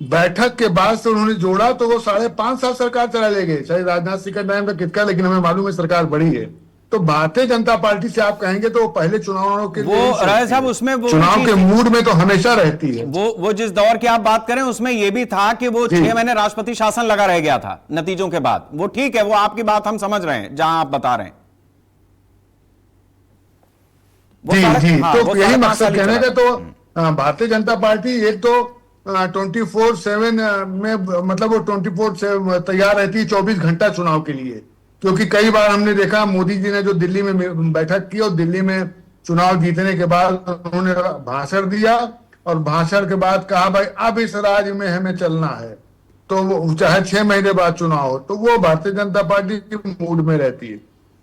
बैठक के बाद से उन्होंने जोड़ा तो वो 5.5 साल सरकार चला ले गए, चाहे राजनाथ सिंह का टाइम का कितना, लेकिन हमें मालूम है सरकार बड़ी है। तो भारतीय जनता पार्टी से आप कहेंगे तो वो पहले चुनावों के वो राय साहब उसमें वो चुनाव के मूड में तो हमेशा रहती है। वो जिस दौर की आप बात करें उसमें ये भी था कि वो 6 महीने राष्ट्रपति शासन लगा रह गया था नतीजों के बाद। वो ठीक है, वो आपकी बात हम समझ रहे हैं जहां आप बता रहे हैं। जी तो यही मकसद कहने का। तो भारतीय जनता पार्टी एक तो 24/7 में, मतलब वो 24/7 तैयार रहती है 24 घंटा चुनाव के लिए, क्योंकि कई बार हमने देखा मोदी जी ने जो दिल्ली में बैठक की और दिल्ली में चुनाव जीतने के बाद उन्होंने भाषण दिया और भाषण के बाद कहा भाई अब इस राज्य में हमें चलना है, तो वो चाहे 6 महीने बाद चुनाव हो, तो वो भारतीय जनता पार्टी के मूड में रहती है।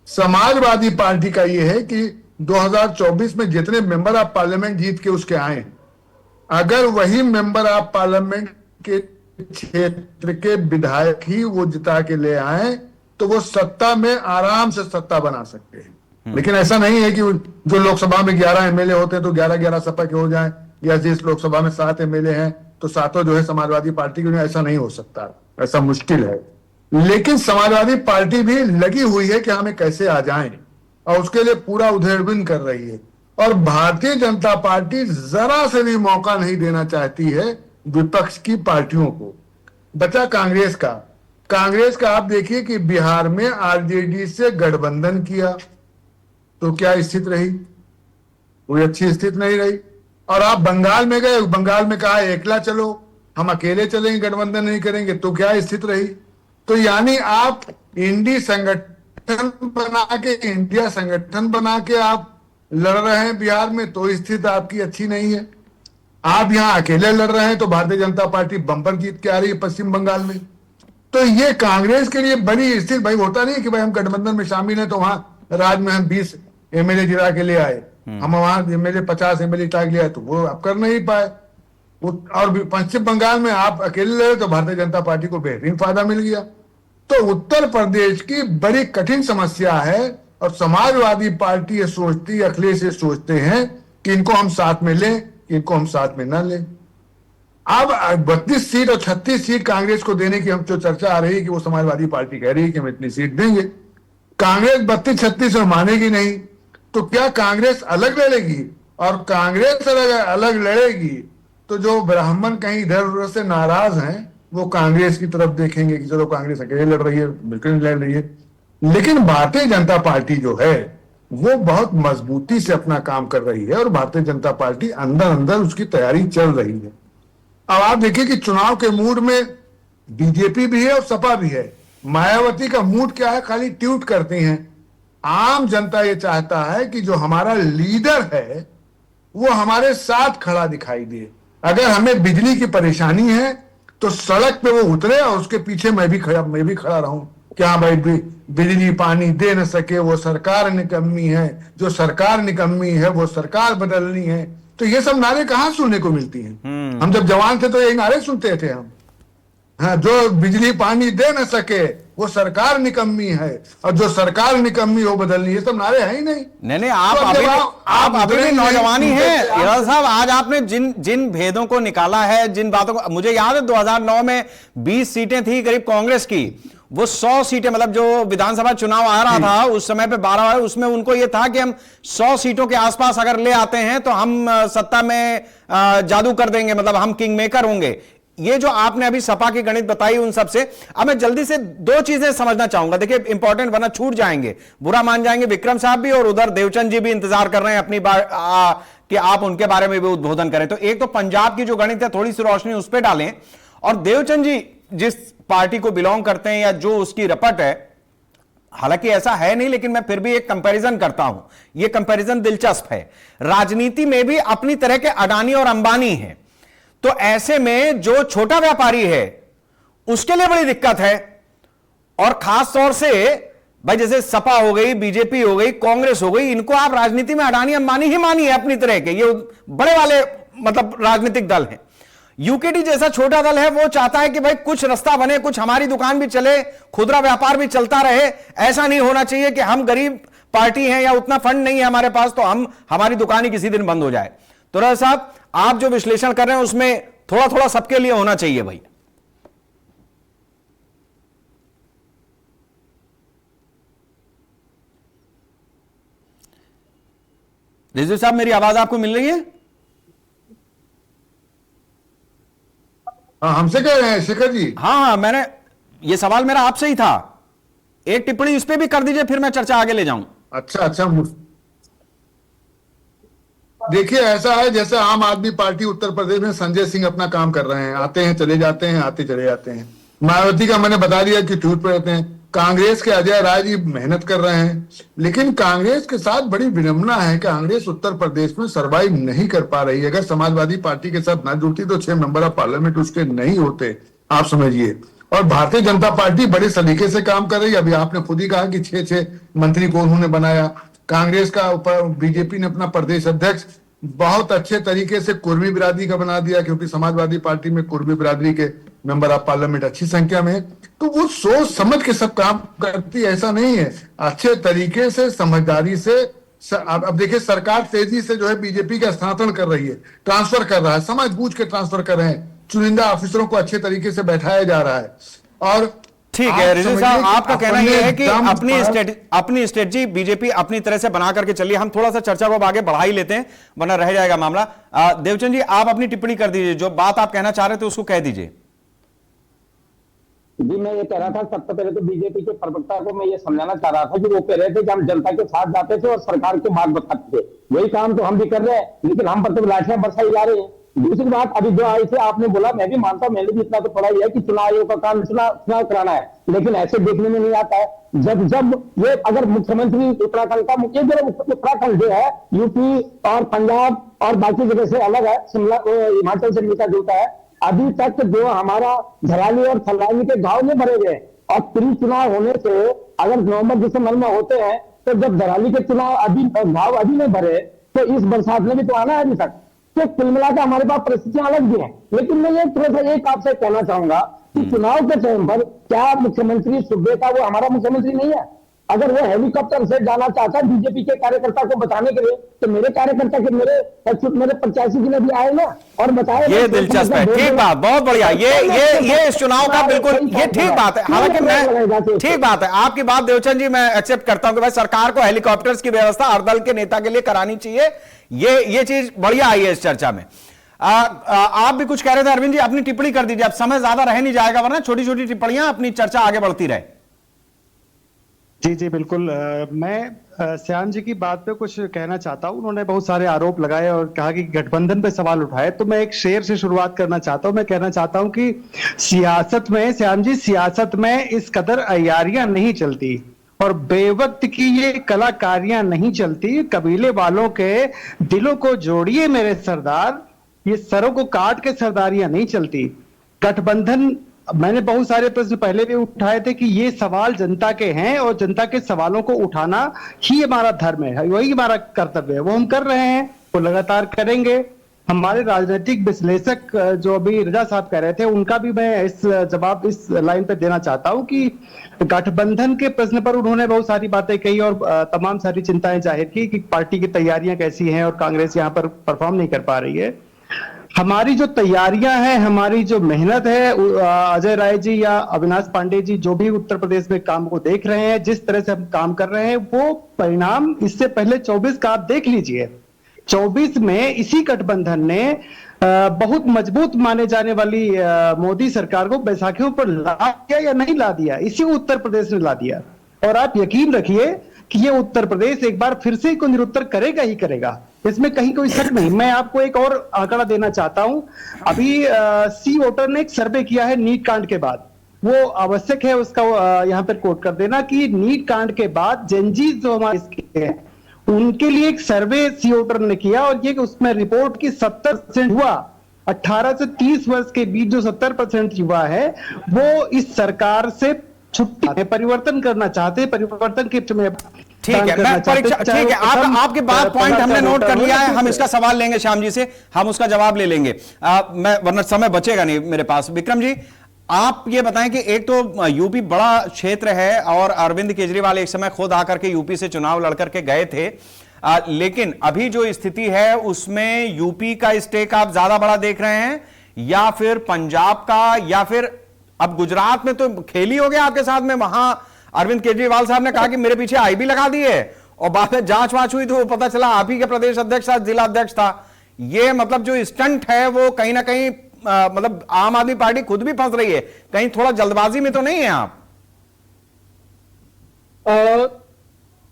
समाजवादी पार्टी का ये है कि 2024 में जितने मेंबर ऑफ पार्लियामेंट जीत के उसके आए, अगर वही मेंबर ऑफ पार्लियामेंट के क्षेत्र के विधायक ही वो जिता के ले आए तो वो सत्ता में आराम से सत्ता बना सकते हैं। लेकिन ऐसा नहीं है कि जो लोकसभा में 11 एमएलए होते हैं तो 11-11 सपा के हो जाएं, या जिस लोकसभा में 7 एमएलए हैं तो 7 जो है समाजवादी पार्टी के, ऐसा नहीं हो सकता, ऐसा मुश्किल है। लेकिन समाजवादी पार्टी भी लगी हुई है कि हमें कैसे आ जाएं, और उसके लिए पूरा उधेड़बुन कर रही है। और भारतीय जनता पार्टी जरा से भी मौका नहीं देना चाहती है विपक्ष की पार्टियों को। बचा कांग्रेस का आप देखिए कि बिहार में आरजेडी से गठबंधन किया तो क्या स्थिति रही, कोई अच्छी स्थिति नहीं रही। और आप बंगाल में गए, बंगाल में कहा एकला चलो, हम अकेले चलेंगे, गठबंधन नहीं करेंगे, तो क्या स्थिति रही। तो यानी आप इंडी संगठन बना के, इंडिया संगठन बना के आप लड़ रहे हैं बिहार में, तो स्थिति आपकी अच्छी नहीं है। आप यहां अकेले लड़ रहे हैं तो भारतीय जनता पार्टी बम्पर जीत के आ रही है पश्चिम बंगाल में। तो ये कांग्रेस के लिए बड़ी स्थिति, भाई होता नहीं कि भाई हम गठबंधन में शामिल हैं तो वहां राज्य में हम 20 एमएलए जिता के ले आए, हम वहां एमएलए 50 एमएलए जिता के ले आए, तो वो आप कर नहीं पाए। और पश्चिम बंगाल में आप अकेले लड़े तो भारतीय जनता पार्टी को बेहतरीन फायदा मिल गया। तो उत्तर प्रदेश की बड़ी कठिन समस्या है, और समाजवादी पार्टी ये सोचती, अखिलेश ये सोचते हैं कि इनको हम साथ में लें, इनको हम साथ में ना लें। अब 32 सीट और 36 सीट कांग्रेस को देने की हम जो चर्चा आ रही है कि वो समाजवादी पार्टी कह रही है कि हम इतनी सीट देंगे, कांग्रेस 32-36 में मानेगी नहीं, तो क्या कांग्रेस अलग लड़ेगी? और कांग्रेस अलग लड़ेगी तो जो ब्राह्मण कहीं इधर उधर से नाराज हैं वो कांग्रेस की तरफ देखेंगे कि चलो कांग्रेस अकेले लड़ रही है, बिल्कुल लड़ रही है। लेकिन भारतीय जनता पार्टी जो है वो बहुत मजबूती से अपना काम कर रही है, और भारतीय जनता पार्टी अंदर अंदर उसकी तैयारी चल रही है। अब आप देखिए कि चुनाव के मूड में बीजेपी भी है और सपा भी है। मायावती का मूड क्या है, खाली ट्वीट करती हैं, आम जनता ये चाहता है कि जो हमारा लीडर है वो हमारे साथ खड़ा दिखाई दे। अगर हमें बिजली की परेशानी है तो सड़क पे वो उतरे और उसके पीछे मैं भी खड़ा रहूं कि हाँ भाई बिजली पानी दे न सके वो सरकार निकम्मी है, जो सरकार निकम्मी है वो सरकार बदलनी है। तो ये सब नारे कहाँ सुनने को मिलती हैं? हम जब जवान थे तो ये नारे सुनते थे हम। हाँ, जो बिजली पानी दे न सके वो सरकार निकम्मी है और जो सरकार निकम्मी हो बदलनी, ये सब नारे हैं ही नहीं। नहीं, आप अभी भी नौजवानी हैं इरशाद साहब। आज आपने जिन भेदों को निकाला है, जिन बातों को, मुझे याद है 2009 में 20 सीटें थी करीब कांग्रेस की, वो 100 सीटें, मतलब जो विधानसभा चुनाव आ रहा था उस समय पे 12 है, उसमें उनको ये था कि हम 100 सीटों के आसपास अगर ले आते हैं तो हम सत्ता में जादू कर देंगे, मतलब हम किंग मेकर होंगे। ये जो आपने अभी सपा की गणित बताई उन सब से, अब मैं जल्दी से दो चीजें समझना चाहूंगा, देखिए इंपॉर्टेंट, वरना छूट जाएंगे, बुरा मान जाएंगे विक्रम साहब भी और उधर देवचंद जी भी इंतजार कर रहे हैं अपनी बार कि आप उनके बारे में भी उद्बोधन करें। तो एक तो पंजाब की जो गणित है थोड़ी सी रोशनी उस पर डालें, और देवचंद जी जिस पार्टी को बिलोंग करते हैं या जो उसकी रपट है, हालांकि ऐसा है नहीं लेकिन मैं फिर भी एक कंपैरिजन करता हूं, यह कंपैरिजन दिलचस्प है। राजनीति में भी अपनी तरह के अडानी और अंबानी हैं, तो ऐसे में जो छोटा व्यापारी है उसके लिए बड़ी दिक्कत है। और खास तौर से भाई जैसे सपा हो गई, बीजेपी हो गई, कांग्रेस हो गई, इनको आप राजनीति में अडानी अंबानी ही मानिए अपनी तरह के, ये बड़े वाले मतलब राजनीतिक दल हैं। यूकेडी जैसा छोटा दल है, वो चाहता है कि भाई कुछ रास्ता बने, कुछ हमारी दुकान भी चले, खुदरा व्यापार भी चलता रहे। ऐसा नहीं होना चाहिए कि हम गरीब पार्टी हैं या उतना फंड नहीं है हमारे पास तो हमारी दुकान ही किसी दिन बंद हो जाए। तो राय साहब, आप जो विश्लेषण कर रहे हैं उसमें थोड़ा थोड़ा सबके लिए होना चाहिए भाई। रिजवी साहब, मेरी आवाज आपको मिल रही है? हमसे कह रहे हैं शेखर जी? हाँ, मैंने ये सवाल मेरा आपसे ही था, एक टिप्पणी इस पे भी कर दीजिए फिर मैं चर्चा आगे ले जाऊं। अच्छा, देखिए ऐसा है जैसे आम आदमी पार्टी उत्तर प्रदेश में संजय सिंह अपना काम कर रहे हैं, आते हैं चले जाते हैं, आते चले जाते हैं। मायावती का मैंने बता दिया कि ट्वीट पर रहते हैं। कांग्रेस के अजय राय जी मेहनत कर रहे हैं, लेकिन कांग्रेस के साथ बड़ी विडंबना है। कांग्रेस उत्तर प्रदेश में सर्वाइव नहीं कर पा रही है। अगर समाजवादी पार्टी के साथ न जुड़ती तो 6 मेंबर ऑफ पार्लियामेंट उसके नहीं होते, आप समझिए। और भारतीय जनता पार्टी बड़े सलीके से काम कर रही है। अभी आपने खुद ही कहा कि 6 मंत्री को उन्होंने बनाया। कांग्रेस का ऊपर बीजेपी ने अपना प्रदेश अध्यक्ष बहुत अच्छे तरीके से कुर्मी बिरादरी का बना दिया, क्योंकि समाजवादी पार्टी में कुर्मी बिरादरी के मेंबर ऑफ पार्लियामेंट अच्छी संख्या में। तो वो सोच समझ के सब काम करती है, ऐसा नहीं है, अच्छे तरीके से समझदारी से। अब देखिए सरकार तेजी से जो है बीजेपी का स्थानांतरण कर रही है, ट्रांसफर कर रहा है, समझ बूझ के ट्रांसफर कर रहे हैं, चुनिंदा ऑफिसरों को अच्छे तरीके से बैठाया जा रहा है। और ठीक है रिजवी साहब, आपका कहना यह है कि अपनी स्ट्रेटजी बीजेपी अपनी तरह से बना करके चलिए। हम थोड़ा सा चर्चा को आगे बढ़ा ही लेते हैं वरना रह जाएगा मामला। देवचंद जी, आप अपनी टिप्पणी कर दीजिए, जो बात आप कहना चाह रहे थे उसको कह दीजिए। जी, मैं ये कह रहा था, सबसे पहले तो बीजेपी के प्रवक्ता को मैं ये समझाना चाह रहा था कि वो कह रहे थे कि हम जनता के साथ जाते थे और सरकार के बात बताते थे। वही काम तो हम भी कर रहे हैं, लेकिन हम पर तो लाठियां बरसाई जा रही है। दूसरी बात, अभी जो आई से आपने बोला, मैं भी मानता हूं, मैंने भी इतना तो पढ़ा ही है कि चुनाव आयोग का काम चुनाव कराना है, लेकिन ऐसे देखने में नहीं आता है। जब ये अगर मुख्यमंत्री उत्तराखंड का उत्तराखंड जो है यूपी और पंजाब और बाकी जगह से अलग है, शिमला हिमाचल से मिलता जुलता है, अभी तक जो हमारा झलाली और थलानी के घाव नहीं भरे गए। और प्री चुनाव होने से अगर नवंबर दिसंबर में होते हैं तो जब झलाली के चुनाव घाव अभी नहीं भरे तो इस बरसात में भी तो आना है अभी तक। तो कुल मिलाकर हमारे पास परिस्थितियां अलग भी हैं। लेकिन मैं ये थोड़ा सा एक आपसे कहना चाहूंगा कि चुनाव के टाइम पर क्या मुख्यमंत्री सुबह का वो हमारा मुख्यमंत्री नहीं है? अगर वो हेलीकॉप्टर से जाना चाहता है बीजेपी के कार्यकर्ता को बताने के लिए, तो मेरे कार्यकर्ता के मेरे प्रत्याशी के लिए भी आए ना और बताए। ये दिलचस्प है, ठीक बात, बहुत बढ़िया। ये इस चुनाव का बिल्कुल ये ठीक बात है। हालांकि मैं ठीक बात है आपकी बात देवचंद जी, मैं एक्सेप्ट करता हूं कि भाई सरकार को हेलीकॉप्टर्स की व्यवस्था हर दल के नेता के लिए करानी चाहिए। ये चीज बढ़िया आई है इस चर्चा में। आप भी कुछ कह रहे थे अरविंद जी, अपनी टिप्पणी कर दीजिए, अब समय ज्यादा रह नहीं जाएगा वरना छोटी छोटी टिप्पणियां अपनी चर्चा आगे बढ़ती रहे। जी बिल्कुल। मैं श्याम जी की बात पे कुछ कहना चाहता हूं। उन्होंने बहुत सारे आरोप लगाए और कहा कि गठबंधन पे सवाल उठाए, तो मैं एक शेर से शुरुआत करना चाहता हूं। मैं कहना चाहता हूं कि सियासत में, श्याम जी, सियासत में इस कदर अय्यारियां नहीं चलती। और बेवक्त की ये कलाकारियां नहीं चलती। कबीले वालों के दिलों को जोड़िए मेरे सरदार, ये सरों को काट के सरदारियां नहीं चलती। गठबंधन, मैंने बहुत सारे प्रश्न पहले भी उठाए थे कि ये सवाल जनता के हैं और जनता के सवालों को उठाना ही हमारा धर्म है, वही हमारा कर्तव्य है, वो हम कर रहे हैं, वो लगातार करेंगे। हमारे राजनीतिक विश्लेषक जो अभी रजा साहब कह रहे थे, उनका भी मैं इस जवाब इस लाइन पे देना चाहता हूं कि गठबंधन के प्रश्न पर उन्होंने बहुत सारी बातें कही और तमाम सारी चिंताएं जाहिर की कि पार्टी की तैयारियां कैसी हैं और कांग्रेस यहां पर परफॉर्म नहीं कर पा रही है। हमारी जो तैयारियां हैं, हमारी जो मेहनत है, अजय राय जी या अविनाश पांडे जी जो भी उत्तर प्रदेश में काम को देख रहे हैं, जिस तरह से हम काम कर रहे हैं, वो परिणाम इससे पहले 24 का आप देख लीजिए। 24 में इसी गठबंधन ने बहुत मजबूत माने जाने वाली मोदी सरकार को बैसाखियों पर ला दिया या नहीं ला दिया, इसी उत्तर प्रदेश ने ला दिया। और आप यकीन रखिए कि ये उत्तर प्रदेश एक बार फिर से को निरुत्तर करेगा ही करेगा, इसमें कहीं कोई शक नहीं। मैं आपको एक और आंकड़ा देना चाहता हूं। अभी सी वोटर ने एक सर्वे किया है नीट कांड के बाद, वो आवश्यक है उसका यहां पर कोट कर देना कि नीट कांड के बाद जेनजीज जो हमारे हैं उनके लिए एक सर्वे सी वोटर ने किया और ये उसमें रिपोर्ट की 70% हुआ 18 से 30 वर्ष के बीच जो 70% युवा है वो इस सरकार से छुट्टी परिवर्तन करना चाहते हैं, परिवर्तन के में ठीक है, मैं परीक्षा ठीक है, आपके बात पॉइंट हमने नोट कर लिया है। हम इसका सवाल लेंगे श्याम जी से, हम उसका जवाब ले लेंगे। मैं वरना समय बचेगा नहीं मेरे पास। विक्रम जी, आप ये बताएं कि एक तो यूपी बड़ा क्षेत्र है और अरविंद केजरीवाल एक समय खुद आकर के यूपी से चुनाव लड़कर के गए थे, लेकिन अभी जो स्थिति है उसमें यूपी का स्टेक आप ज्यादा बड़ा देख रहे हैं या फिर पंजाब का, या फिर अब गुजरात में तो खेल ही हो गया आपके साथ में। वहां अरविंद केजरीवाल साहब ने कहा कि मेरे पीछे आई भी लगा दी है और बाद में जांच वांच हुई तो पता चला आप ही के प्रदेश अध्यक्ष था, जिला अध्यक्ष था। ये मतलब जो स्टंट है वो कहीं ना कहीं मतलब आम आदमी पार्टी खुद भी फंस रही है, कहीं थोड़ा जल्दबाजी में तो नहीं है आप?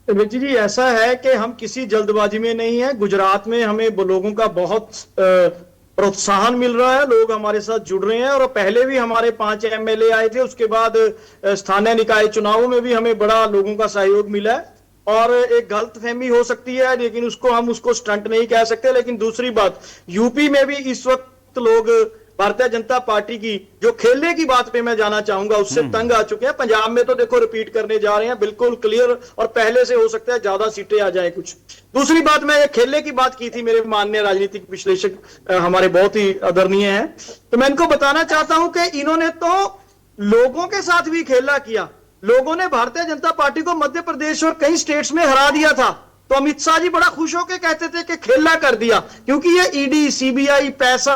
विजय जी, ऐसा है कि हम किसी जल्दबाजी में नहीं है। गुजरात में हमें लोगों का बहुत प्रोत्साहन मिल रहा है, लोग हमारे साथ जुड़ रहे हैं और पहले भी हमारे 5 एमएलए आए थे, उसके बाद स्थानीय निकाय चुनावों में भी हमें बड़ा लोगों का सहयोग मिला है। और एक गलतफहमी हो सकती है लेकिन हम उसको स्टंट नहीं कह सकते। लेकिन दूसरी बात, यूपी में भी इस वक्त लोग भारतीय जनता पार्टी की जो खेलने की बात पे मैं जाना चाहूंगा उससे तंग आ चुके हैं। पंजाब में तो देखो रिपीट करने जा रहे हैं, बिल्कुल क्लियर, और पहले से हो सकता है ज्यादा सीटें आ जाए कुछ। दूसरी बात, मैं ये खेलने की बात की थी, मेरे माननीय राजनीतिक विश्लेषक हमारे बहुत ही आदरणीय हैं, तो मैं इनको बताना चाहता हूं कि इन्होंने तो लोगों के साथ भी खेला किया। लोगों ने भारतीय जनता पार्टी को मध्य प्रदेश और कई स्टेट्स में हरा दिया था, तो अमित शाह जी बड़ा खुश होकर कहते थे कि खेला कर दिया, क्योंकि ये ईडी, सीबीआई, पैसा,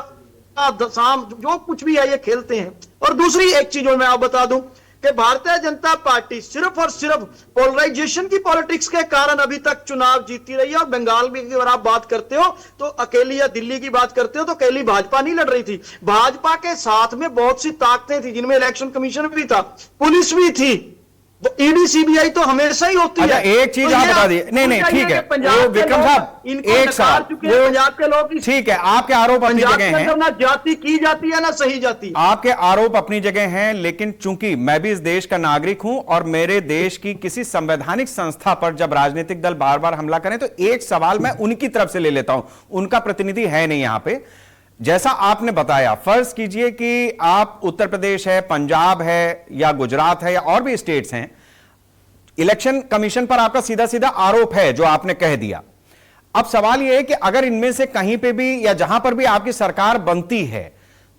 दसाम, जो कुछ भी है ये खेलते हैं। और दूसरी एक चीज मैं आप बता दूं कि भारतीय जनता पार्टी सिर्फ और सिर्फ पोलराइजेशन की पॉलिटिक्स के कारण अभी तक चुनाव जीतती रही है। और बंगाल में अगर आप बात करते हो तो अकेली, या दिल्ली की बात करते हो तो अकेली भाजपा नहीं लड़ रही थी, भाजपा के साथ में बहुत सी ताकतें थी जिनमें इलेक्शन कमीशन भी था, पुलिस भी थी, ईडी, सीबीआई तो हमेशा ही होती है। एक चीज आप बता दिए, नहीं ठीक है विक्रम साहब, एक सवाल, पंजाब के लोग ठीक है, आपके आरोप अपनी जगह हैं, ना जाति की जाती है ना सही जाती, आपके आरोप अपनी जगह हैं, लेकिन चूंकि मैं भी इस देश का नागरिक हूं और मेरे देश की किसी संवैधानिक संस्था पर जब राजनीतिक दल बार बार हमला करें तो एक सवाल मैं उनकी तरफ से ले लेता हूं, उनका प्रतिनिधि है नहीं यहां पे। जैसा आपने बताया, फर्ज कीजिए कि आप उत्तर प्रदेश है, पंजाब है या गुजरात है या और भी स्टेट्स हैं, इलेक्शन कमीशन पर आपका सीधा सीधा आरोप है जो आपने कह दिया। अब सवाल यह है कि अगर इनमें से कहीं पे भी या जहां पर भी आपकी सरकार बनती है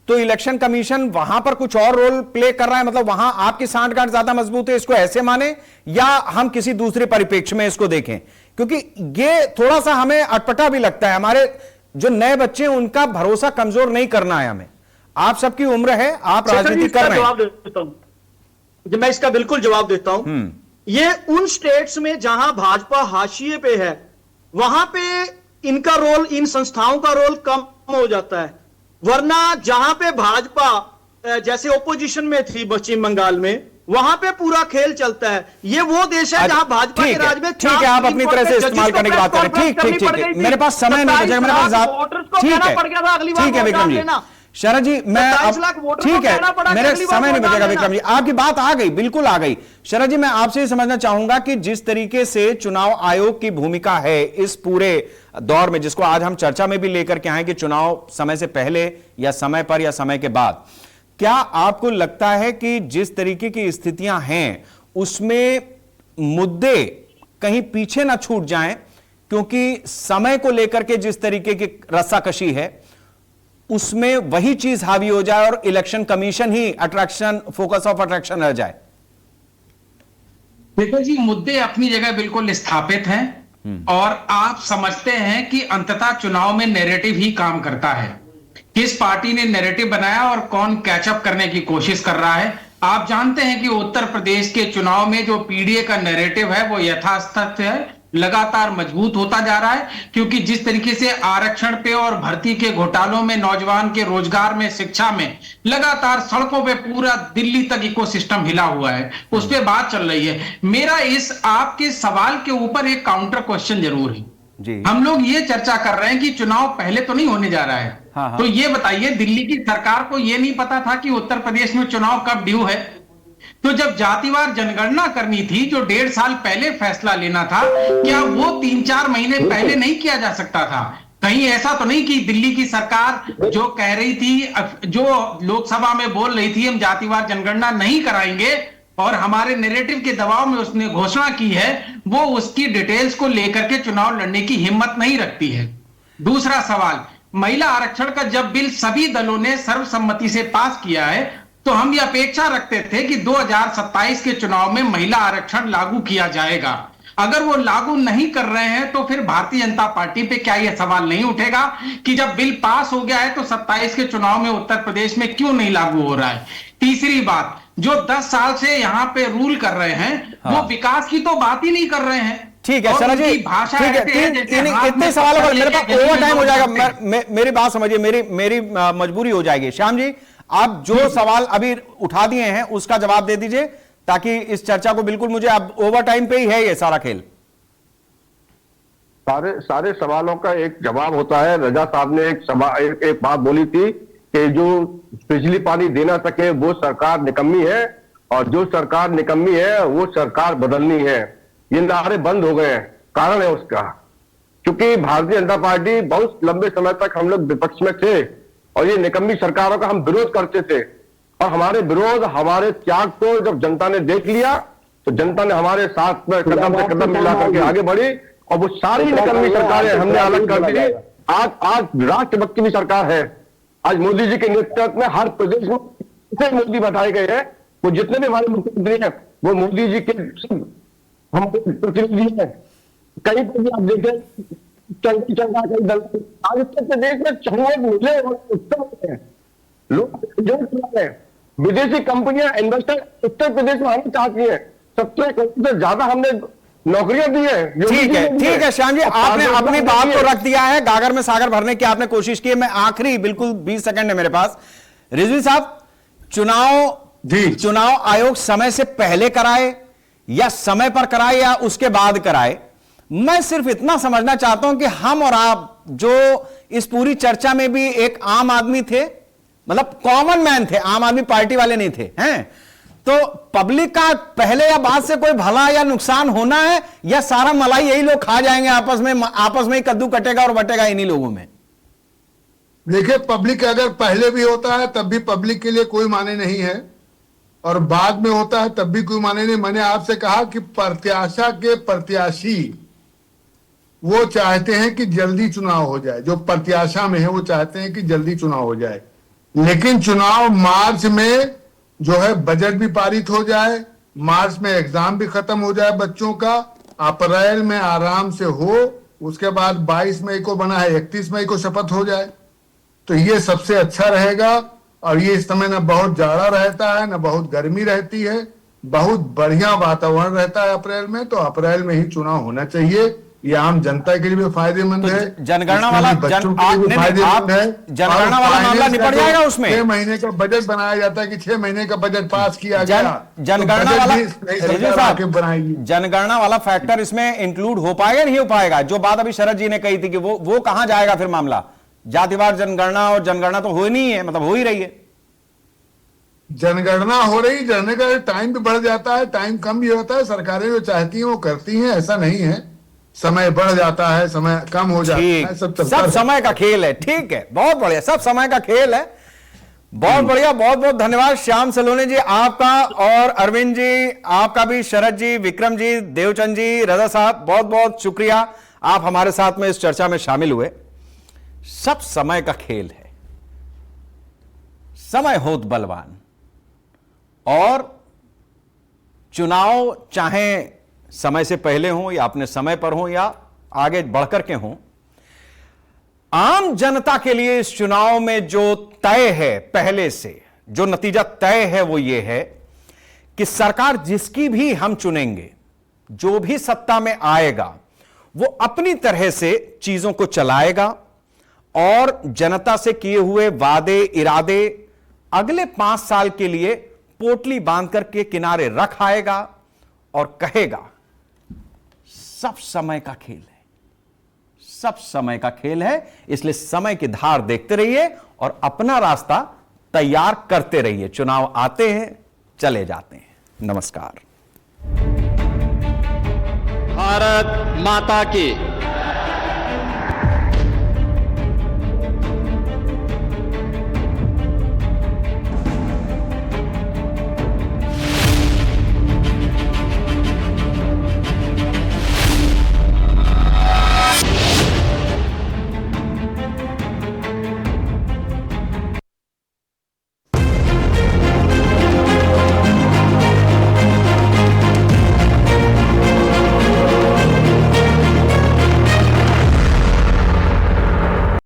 तो इलेक्शन कमीशन वहां पर कुछ और रोल प्ले कर रहा है, मतलब वहां आपकी सांठगांठ ज्यादा मजबूत है, इसको ऐसे माने या हम किसी दूसरे परिप्रेक्ष्य में इसको देखें? क्योंकि ये थोड़ा सा हमें अटपटा भी लगता है, हमारे जो नए बच्चे हैं उनका भरोसा कमजोर नहीं करना है हमें। आप सबकी उम्र है, आप राजनीति कर रहे हैं। मैं इसका बिल्कुल जवाब देता हूं। ये उन स्टेट्स में जहां भाजपा हाशिए पे है वहां पे इनका रोल, इन संस्थाओं का रोल कम हो जाता है, वरना जहां पे भाजपा जैसे ओपोजिशन में थी पश्चिम बंगाल में, वहां पे पूरा खेल चलता है। ये वो देश है जहां भाजपा के राज में, ठीक है, आप अपनी तरह से इस्तेमाल करने की बात करें, ठीक है, मेरे पास समय नहीं बचेगा, मेरे पास ठीक है विक्रम जी, शरद जी मैं 27 लाख वोटर को ठीक कहना पड़ा है, कि मेरे अगली बार समय नहीं वोट बचेगा डाल विक्रम जी, आपकी बात आ गई, बिल्कुल आ गई। शरद जी मैं आपसे समझना चाहूंगा कि जिस तरीके से चुनाव आयोग की भूमिका है इस पूरे दौर में, जिसको आज हम चर्चा में भी लेकर के आए कि चुनाव समय से पहले या समय पर या समय के बाद, क्या आपको लगता है कि जिस तरीके की स्थितियां हैं उसमें मुद्दे कहीं पीछे ना छूट जाएं, क्योंकि समय को लेकर के जिस तरीके की रस्साकशी है उसमें वही चीज हावी हो जाए और election commission he attraction, focus of attraction रह जाए? देखो जी, मुद्दे अपनी जगह बिल्कुल स्थापित हैं और आप समझते हैं कि अंततः चुनाव में नैरेटिव ही काम करता है। किस पार्टी ने नैरेटिव बनाया और कौन कैचअप करने की कोशिश कर रहा है। आप जानते हैं कि उत्तर प्रदेश के चुनाव में जो पीडीए का नैरेटिव है वो यथास्थित है, लगातार मजबूत होता जा रहा है, क्योंकि जिस तरीके से आरक्षण पे और भर्ती के घोटालों में, नौजवान के रोजगार में, शिक्षा में लगातार सड़कों पे पूरा दिल्ली तक इकोसिस्टम हिला हुआ है, उस पे बात चल रही है। मेरा इस आपके सवाल के ऊपर एक काउंटर क्वेश्चन जरूर है जी। हम लोग ये चर्चा कर रहे हैं कि चुनाव पहले तो नहीं होने जा रहा है। तो ये बताइए, दिल्ली की सरकार को ये नहीं पता था कि उत्तर प्रदेश में चुनाव कब ड्यू है? तो जब जातिवार जनगणना करनी थी, जो 1.5 साल पहले फैसला लेना था, क्या वो 3-4 महीने पहले नहीं किया जा सकता था? कहीं ऐसा तो नहीं कि दिल्ली की सरकार जो कह रही थी, जो लोकसभा में बोल रही थी हम जातिवार जनगणना नहीं कराएंगे और हमारे नैरेटिव के दबाव में उसने घोषणा की है, वो उसकी डिटेल्स को लेकर के चुनाव लड़ने की हिम्मत नहीं रखती है। दूसरा सवाल, महिला आरक्षण का जब बिल सभी दलों ने सर्वसम्मति से पास किया है तो हम ये अपेक्षा रखते थे कि 2027 के चुनाव में महिला आरक्षण लागू किया जाएगा। अगर वो लागू नहीं कर रहे हैं तो फिर भारतीय जनता पार्टी पे क्या यह सवाल नहीं उठेगा कि जब बिल पास हो गया है तो 27 के चुनाव में उत्तर प्रदेश में क्यों नहीं लागू हो रहा है? तीसरी बात, जो 10 साल से यहां पे रूल कर रहे हैं वो विकास की तो बात ही नहीं कर रहे हैं। ठीक है शरद जी, भाषा ठीक है, इतने सवालों पर मेरे पास ओवर टाइम हो जाएगा, मेरी बात समझिए, मेरी मजबूरी हो जाएगी। श्याम जी, आप जो सवाल अभी उठा दिए हैं उसका जवाब दे दीजिए ताकि इस चर्चा को बिल्कुल, मुझे अब ओवर टाइम पे ही है ये सारा खेल। सारे सवालों का एक जवाब होता है। रजा साहब ने एक बात बोली थी कि जो बिजली पानी देना सके वो सरकार निकम्मी है और जो सरकार निकम्मी है वो सरकार बदलनी है। ये नारे बंद हो गए हैं, कारण है उसका, क्योंकि भारतीय जनता पार्टी बहुत लंबे समय तक हम लोग विपक्ष में थे और ये निकम्मी सरकारों का हम विरोध करते थे और हमारे विरोध, हमारे त्याग को जब जनता ने देख लिया तो जनता ने हमारे साथ में कदम से कदम मिला करके आगे बढ़ी और वो सारी निकम्मी सरकारें हमने अलग कर दी। आज राष्ट्रभक्ति की सरकार है। आज मोदी जी के नेतृत्व में हर प्रदेश में जितने मोदी बैठाए गए हैं, वो जितने भी हमारे मुख्यमंत्री हैं वो मोदी जी के हम प्रतिनिधि हैं। कहीं पर भी आप देखें चलता कहीं दल, आज उत्तर प्रदेश में चौंग मिले उत्तर लोग विदेशी कंपनियां इन्वेस्टर उत्तर प्रदेश में आना चाहती है। 17 करोड़ से ज्यादा हमने नौकरियां दी है। ठीक है श्याम जी, आपने अपनी बात तो रख दिया है, गागर में सागर भरने की आपने कोशिश की है। मैं आखिरी बिल्कुल 20 सेकंड है मेरे पास। रिजवी साहब, चुनाव आयोग समय से पहले कराए या समय पर कराए या उसके बाद कराए, मैं सिर्फ इतना समझना चाहता हूं कि हम और आप जो इस पूरी चर्चा में भी एक आम आदमी थे, मतलब कॉमन मैन थे, आम आदमी पार्टी वाले नहीं थे, हैं? तो पब्लिक का पहले या बाद से कोई भला या नुकसान होना है या सारा मलाई यही लोग खा जाएंगे आपस में ही कद्दू कटेगा और बटेगा इन्हीं लोगों में? देखिए, पब्लिक अगर पहले भी होता है तब भी पब्लिक के लिए कोई माने नहीं है और बाद में होता है तब भी कोई माने नहीं। मैंने आपसे कहा कि प्रत्याशा के प्रत्याशी वो चाहते हैं कि जल्दी चुनाव हो जाए, जो प्रत्याशा में है वो चाहते हैं कि जल्दी चुनाव हो जाए, लेकिन चुनाव मार्च में जो है बजट भी पारित हो जाए, मार्च में एग्जाम भी खत्म हो जाए बच्चों का, अप्रैल में आराम से हो, उसके बाद 22 मई को बना है 31 मई को शपथ हो जाए, तो ये सबसे अच्छा रहेगा। और ये इस समय न बहुत जाड़ा रहता है न बहुत गर्मी रहती है, बहुत बढ़िया वातावरण रहता है अप्रैल में, तो अप्रैल में ही चुनाव होना चाहिए। ये आम जनता के लिए भी फायदेमंद है, जनगणना वाला फायदेमंद है, जनगणना वाला मामला निपट जाएगा उसमें। 6 महीने का बजट बनाया जाता है कि 6 महीने का बजट पास किया गया, जनगणना वाला बनाएगी। जनगणना वाला फैक्टर इसमें इंक्लूड हो पाएगा नहीं हो पाएगा? जो बात अभी शरद जी ने कही थी कि वो कहां जाएगा फिर मामला, जातिवार जनगणना, और जनगणना तो हो ही नहीं है, मतलब हो ही रही है। जनगणना हो रही, जनगणना का टाइम भी बढ़ जाता है, टाइम कम भी होता है। सरकारें जो चाहती हैं वो करती हैं, ऐसा नहीं है। समय बढ़ जाता है, समय कम हो जाता है, सब समय का खेल है। ठीक है, बहुत बढ़िया, सब समय का खेल है। बहुत बढ़िया, बहुत बहुत धन्यवाद श्याम सलोने जी आपका, और अरविंद जी आपका भी, शरद जी, विक्रम जी, देवचंद जी, रजा साहब, बहुत बहुत शुक्रिया आप हमारे साथ में इस चर्चा में शामिल हुए। सब समय का खेल है, समय होत बलवान, और चुनाव चाहे समय से पहले हो या अपने समय पर हो या आगे बढ़कर के हो, आम जनता के लिए इस चुनाव में जो तय है, पहले से जो नतीजा तय है वो ये है कि सरकार जिसकी भी हम चुनेंगे, जो भी सत्ता में आएगा, वो अपनी तरह से चीजों को चलाएगा और जनता से किए हुए वादे इरादे अगले 5 साल के लिए पोटली बांध करके किनारे रख आएगा और कहेगा सब समय का खेल है, सब समय का खेल है। इसलिए समय की धार देखते रहिए और अपना रास्ता तैयार करते रहिए। चुनाव आते हैं, चले जाते हैं। नमस्कार। भारत माता की